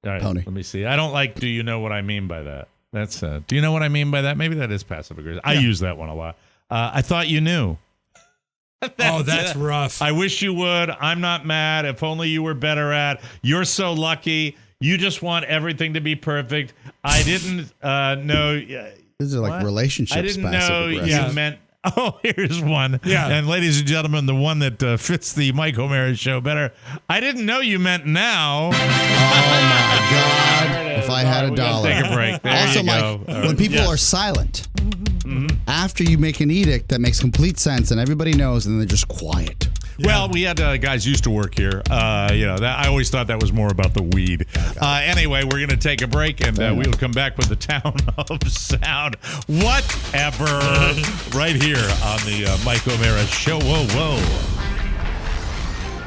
right, Pony. Let me see. I don't like, do you know what I mean by that? That's do you know what I mean by that? Maybe that is passive aggressive. I use that one a lot. I thought you knew. That's rough. I wish you would. I'm not mad. If only you were better at. You're so lucky. You just want everything to be perfect. I didn't know. These are like relationships. I didn't know you meant. Oh, here's one. Yeah. And ladies and gentlemen, the one that fits the Mike O'Mara show better. I didn't know you meant now. Oh my God! If I had a dollar. Take a break. There Also, you go. Mike, when people are silent, after you make an edict that makes complete sense and everybody knows, and then they're just quiet. Yeah. Well, we had guys used to work here. That I always thought that was more about the weed. Anyway, we're going to take a break, and we will come back with the Town of Sound. Whatever. Right here on the Mike O'Mara Show. Whoa.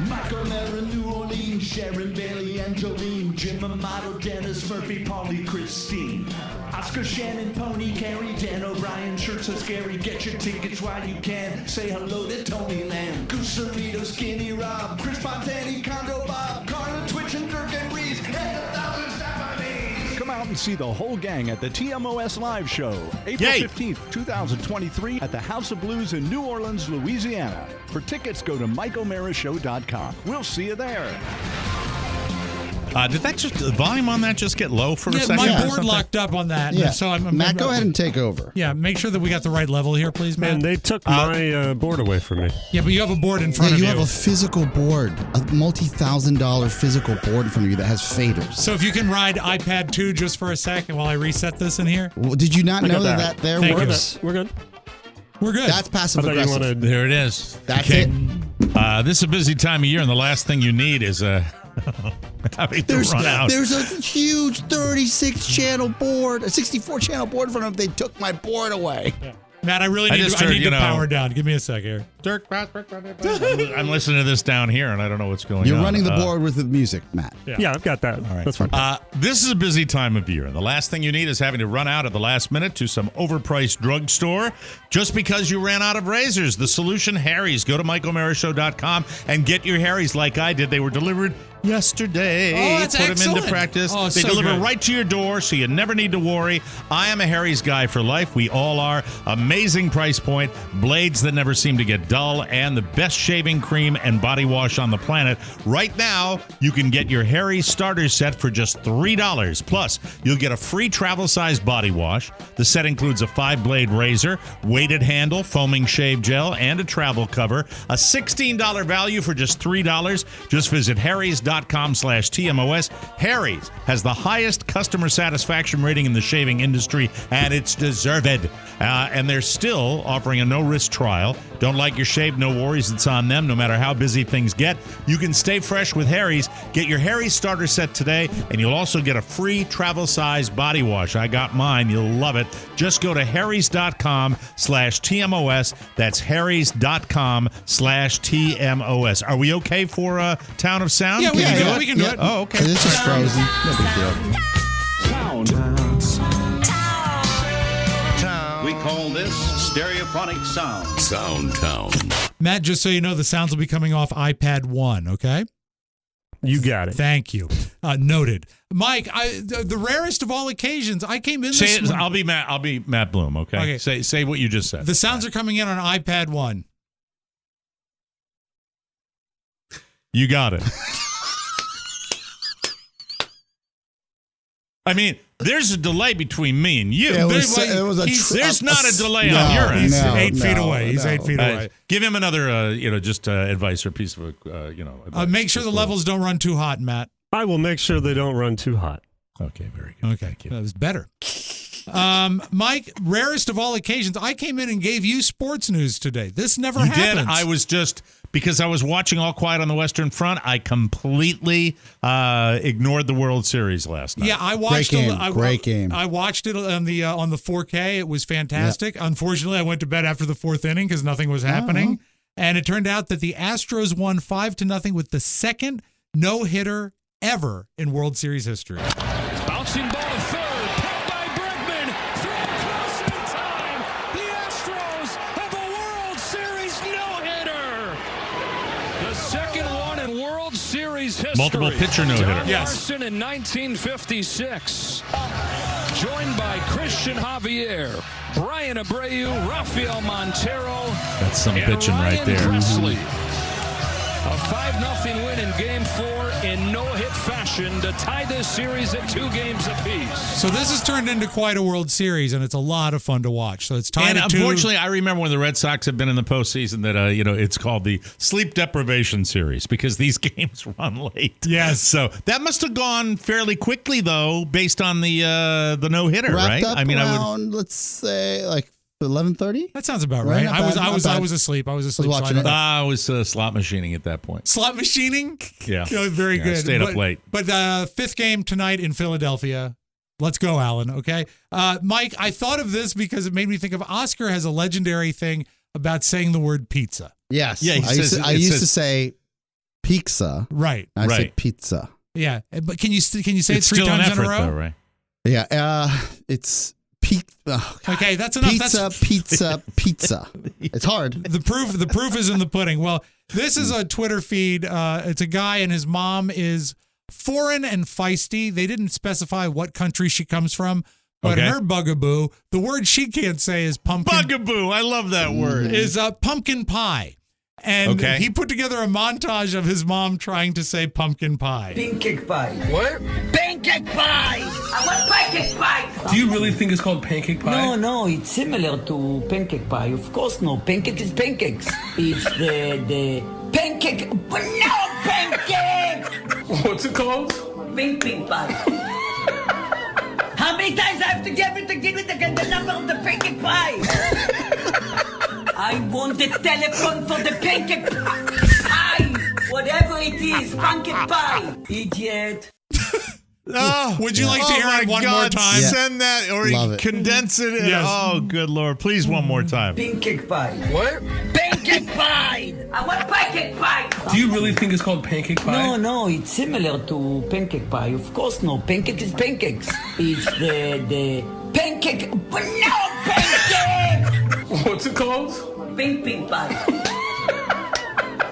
Mike O'Mara, New Orleans, Sharon Bailey, Angeline, Jim Amato, Dennis Murphy, Paulie, Christine, Oscar, Shannon, Pony, Carrie, Dan O'Brien, Shirts are scary. Get your tickets while you can. Say hello to Tony Lamb, Goose Cerrito, Skinny Rob, Chris Fontani, Condo Bob, Carla, Twitch, and Dirk and Reese, and 1,000 Stephanie. Come out and see the whole gang at the TMOS Live Show, April 15th, 2023, at the House of Blues in New Orleans, Louisiana. For tickets, go to MikeO'MaraShow.com. We'll see you there. Did the volume on that just get low for a second? My board locked up on that. Yeah. So Matt, go ahead and take over. Yeah, make sure that we got the right level here, please, Matt. Man, they took my board away from me. Yeah, but you have a board in front of you. You have a physical board, a multi-$1,000 physical board in front of you that has faders. So if you can ride iPad 2 just for a second while I reset this in here. Well, did you not know that there works? We're good. We're good. That's passive aggressive. There it is. That's it. This is a busy time of year, and the last thing you need is having to run out. There's a huge 36-channel board, a 64-channel board in front of them. They took my board away. Matt, I really need to power down. Give me a sec here. I'm listening to this down here, and I don't know what's going on. You're running the board with the music, Matt. Yeah, I've got that. All right. That's fine. This is a busy time of year, and the last thing you need is having to run out at the last minute to some overpriced drugstore just because you ran out of razors. The solution, Harry's. Go to MikeO'MaraShow.com and get your Harry's like I did. They were delivered yesterday. Oh, that's Put them excellent. into practice. Oh, they so deliver good. right to your door, so you never need to worry. I am a Harry's guy for life. We all are. Amazing price point, blades that never seem to get dull, and the best shaving cream and body wash on the planet. Right now, you can get your Harry's starter set for just $3. Plus, you'll get a free travel-size body wash. The set includes a 5-blade razor, weighted handle, foaming shave gel, and a travel cover. A $16 value for just $3. Just visit harrys.com/TMOS. Harry's has the highest customer satisfaction rating in the shaving industry, and it's deserved. And they're still offering a no-risk trial. Don't like your shave? No worries. It's on them, no matter how busy things get. You can stay fresh with Harry's. Get your Harry's starter set today, and you'll also get a free travel-size body wash. I got mine. You'll love it. Just go to harrys.com/TMOS. That's harrys.com/TMOS. Are we okay for Town of Sound? Yeah, we can do it. Oh, okay. It's just frozen. No big deal. We call this stereophonic sound. Sound Town. Matt, just so you know, the sounds will be coming off iPad 1, okay? You got it. Thank you. Noted. Mike, the rarest of all occasions, I came in this morning. I'll be Matt Bloom, okay? Say what you just said. The sounds are coming in on iPad 1. You got it. I mean, there's a delay between me and you. Yeah, There's not a delay on your end. He's 8 feet away. He's 8 feet away. Give him another, advice or piece of, make sure the levels don't run too hot, Matt. I will make sure they don't run too hot. Okay, very good. Okay, that was better. Mike, rarest of all occasions, I came in and gave you sports news today. This never happens. You did. I was just, because I was watching All Quiet on the Western Front, I completely ignored the World Series last night. Yeah, I watched Great game. I watched it on the 4K. It was fantastic. Yep. Unfortunately, I went to bed after the 4th inning because nothing was happening. And it turned out that the Astros won 5-0 with the second no-hitter ever in World Series history. Bouncing ball to third, picked by Bregman, throw close in time. The Astros have a World Series no-hitter. The second one in World Series history. Multiple pitcher no-hitter. Don Yes. Larson in 1956. Joined by Christian Javier, Brian Abreu, Rafael Montero, That's some and pitching right Ryan there. Presley. A 5-0 win in Game 4 in no-hit fashion to tie this series at 2 games apiece. So this has turned into quite a World Series, and it's a lot of fun to watch. So it's tied And at 2. unfortunately, I remember when the Red Sox have been in the postseason that it's called the sleep deprivation series because these games run late. Yes. So that must have gone fairly quickly though, based on the no hitter, right? Up around, let's say, like 11:30. That sounds about right. I was asleep. I was asleep. watching it. I was slot machining at that point. Slot machining? Yeah. Very good. I stayed up late. But 5th game tonight in Philadelphia. Let's go, Alan, okay? Mike, I thought of this because it made me think of Oscar has a legendary thing about saying the word pizza. Yes. Yeah, I used to say pizza. Right. I said pizza. Yeah. But can you say it 3 still times an effort, in a row? though, right? Yeah. It's okay, that's enough. Pizza. It's hard. The proof is in the pudding. Well, this is a Twitter feed. It's a guy and his mom is foreign and feisty. They didn't specify what country she comes from, but her bugaboo, the word she can't say is pumpkin. Bugaboo. I love that word. Is pumpkin pie. And he put together a montage of his mom trying to say pumpkin pie. Pancake pie. What? Pancake pie! I want pancake pie! Do you really think it's called pancake pie? No, it's similar to pancake pie. Of course no. Pancake is pancakes. It's the pancake. But no pancake! What's it called? Pancake pie. How many times I have to give the number of the pancake pie? I want the telephone for the pancake pie. Whatever it is, pancake pie. Idiot. Oh, would you like to hear it one more time? Yeah. Send that or Love it. condense it. Yes. Oh, good Lord. Please, one more time. Pancake pie. What? Pancake pie! I want pancake pie! Do you really think it's called pancake pie? No, it's similar to pancake pie. Of course, no. Pancake is pancakes. It's the pancake. But no pancake! What's it called? Pink pie.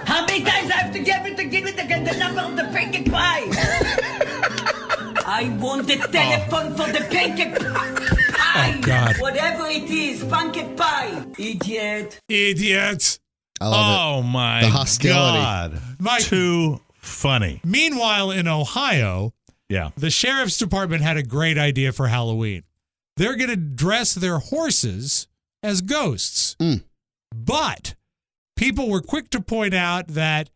How many times I have to give it to get the number of the pancake pie? I want the telephone for the pancake pie. Oh, God. Whatever it is, pancake pie. Idiot. I love Oh, my The hostility. God. Mike. Too funny. Meanwhile, in Ohio, Yeah. the sheriff's department had a great idea for Halloween. They're going to dress their horses as ghosts. But people were quick to point out that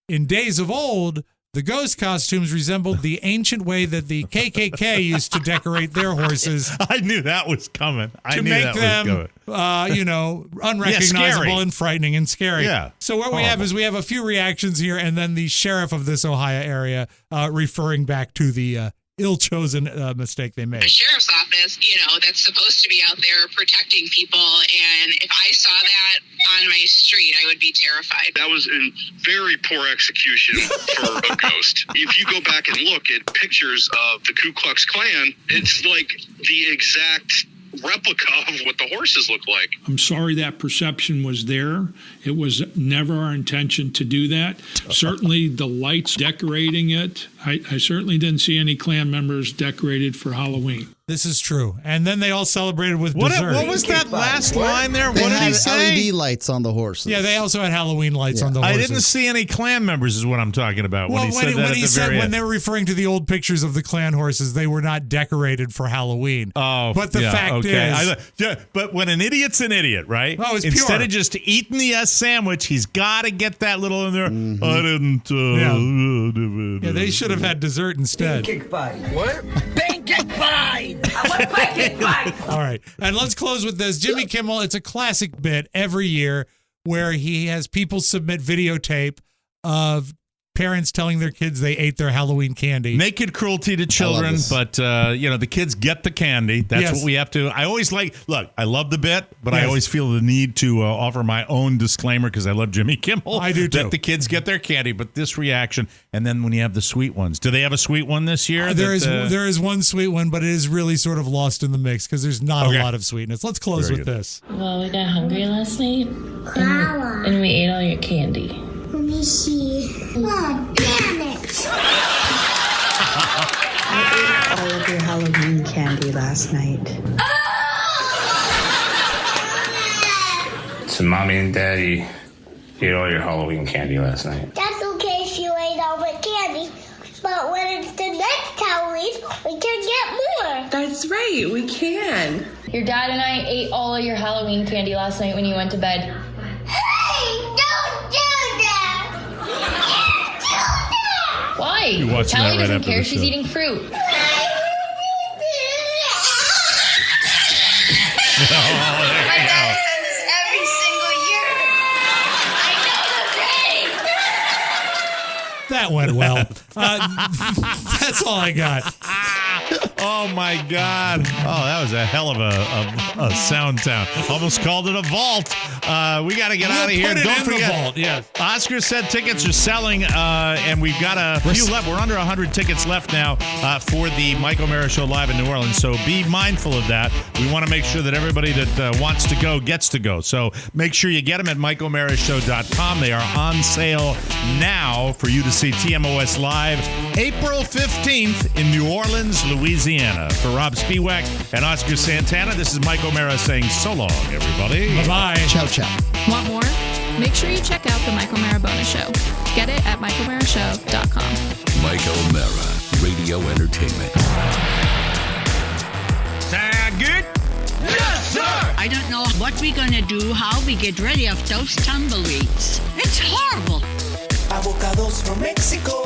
in days of old, the ghost costumes resembled the ancient way that the KKK used to decorate their horses. I knew that was coming. To make them, unrecognizable scary. and frightening and scary. Yeah. So what we have is we have a few reactions here, and then the sheriff of this Ohio area referring back to the ill-chosen mistake they made. The sheriff's office, that's supposed to be out there protecting people, and if I saw that on my street, I would be terrified. That was in very poor execution for a ghost. If you go back and look at pictures of the Ku Klux Klan, it's like the exact replica of what the horses look like. I'm sorry that perception was there. It was never our intention to do that. Certainly the lights decorating it, I certainly didn't see any Klan members decorated for Halloween. This is true. And then they all celebrated with dessert. What was that last line there? They What did had he say? LED lights on the horses. Yeah, they also had Halloween lights on the I horses. didn't see any Klan members is what I'm talking about. Well, When he said that at the very when end. they were referring to the old pictures of the Klan horses, they were not decorated for Halloween. Oh, but the fact is, but when an idiot's an idiot, right? Oh, it's Instead pure. of just eating the sandwich, he's got to get that little in there. I didn't. yeah, they should have had dessert instead. Pancake pie. What? Pancake pie! I want pancake pie! All right. And let's close with this. Jimmy Kimmel, it's a classic bit every year where he has people submit videotape of parents telling their kids they ate their Halloween candy. Naked cruelty to children, but the kids get the candy. That's what we have to. I always look, I love the bit, but I always feel the need to offer my own disclaimer because I love Jimmy Kimmel. I do too. That the kids get their candy, but this reaction, and then when you have the sweet ones, do they have a sweet one this year? There is one sweet one, but it is really sort of lost in the mix because there's not a lot of sweetness. Let's close Very with good. this. Well, we got hungry last night, and we ate all your candy. Let me see. Oh, damn it. I ate all of your Halloween candy last night. So mommy and daddy ate all your Halloween candy last night. That's okay if you ate all the candy, but when it's the next Halloween, we can get more. That's right, we can. Your dad and I ate all of your Halloween candy last night when you went to bed. Hey, don't do that! Don't do that! Why? You're watching Callie that right doesn't after care. the She's show. eating fruit. Oh, there My you dad go. says this every single year. I know the pain. That went well. That's all I got. Oh my God! Oh, that was a hell of a sound. Almost called it a vault. We got to get out of here. Put it Don't in forget, the vault. Yes. Oscar said tickets are selling, and we've got a few left. We're under 100 tickets left now for the Mike O'Mara Show live in New Orleans. So be mindful of that. We want to make sure that everybody that wants to go gets to go. So make sure you get them at MikeO'MaraShow.com. They are on sale now for you to see TMOS live April 15th in New Orleans, Louisiana. For Rob Spiewak and Oscar Santana, this is Mike O'Mara saying so long, everybody. Bye-bye. Ciao, ciao. Want more? Make sure you check out the Mike O'Mara Bonus Show. Get it at MikeO'MaraShow.com. Mike O'Mara, Radio Entertainment. Sound good? Yes, sir! I don't know what we're gonna do, how we get ready of those tumbleweeds. It's horrible. Avocados from Mexico.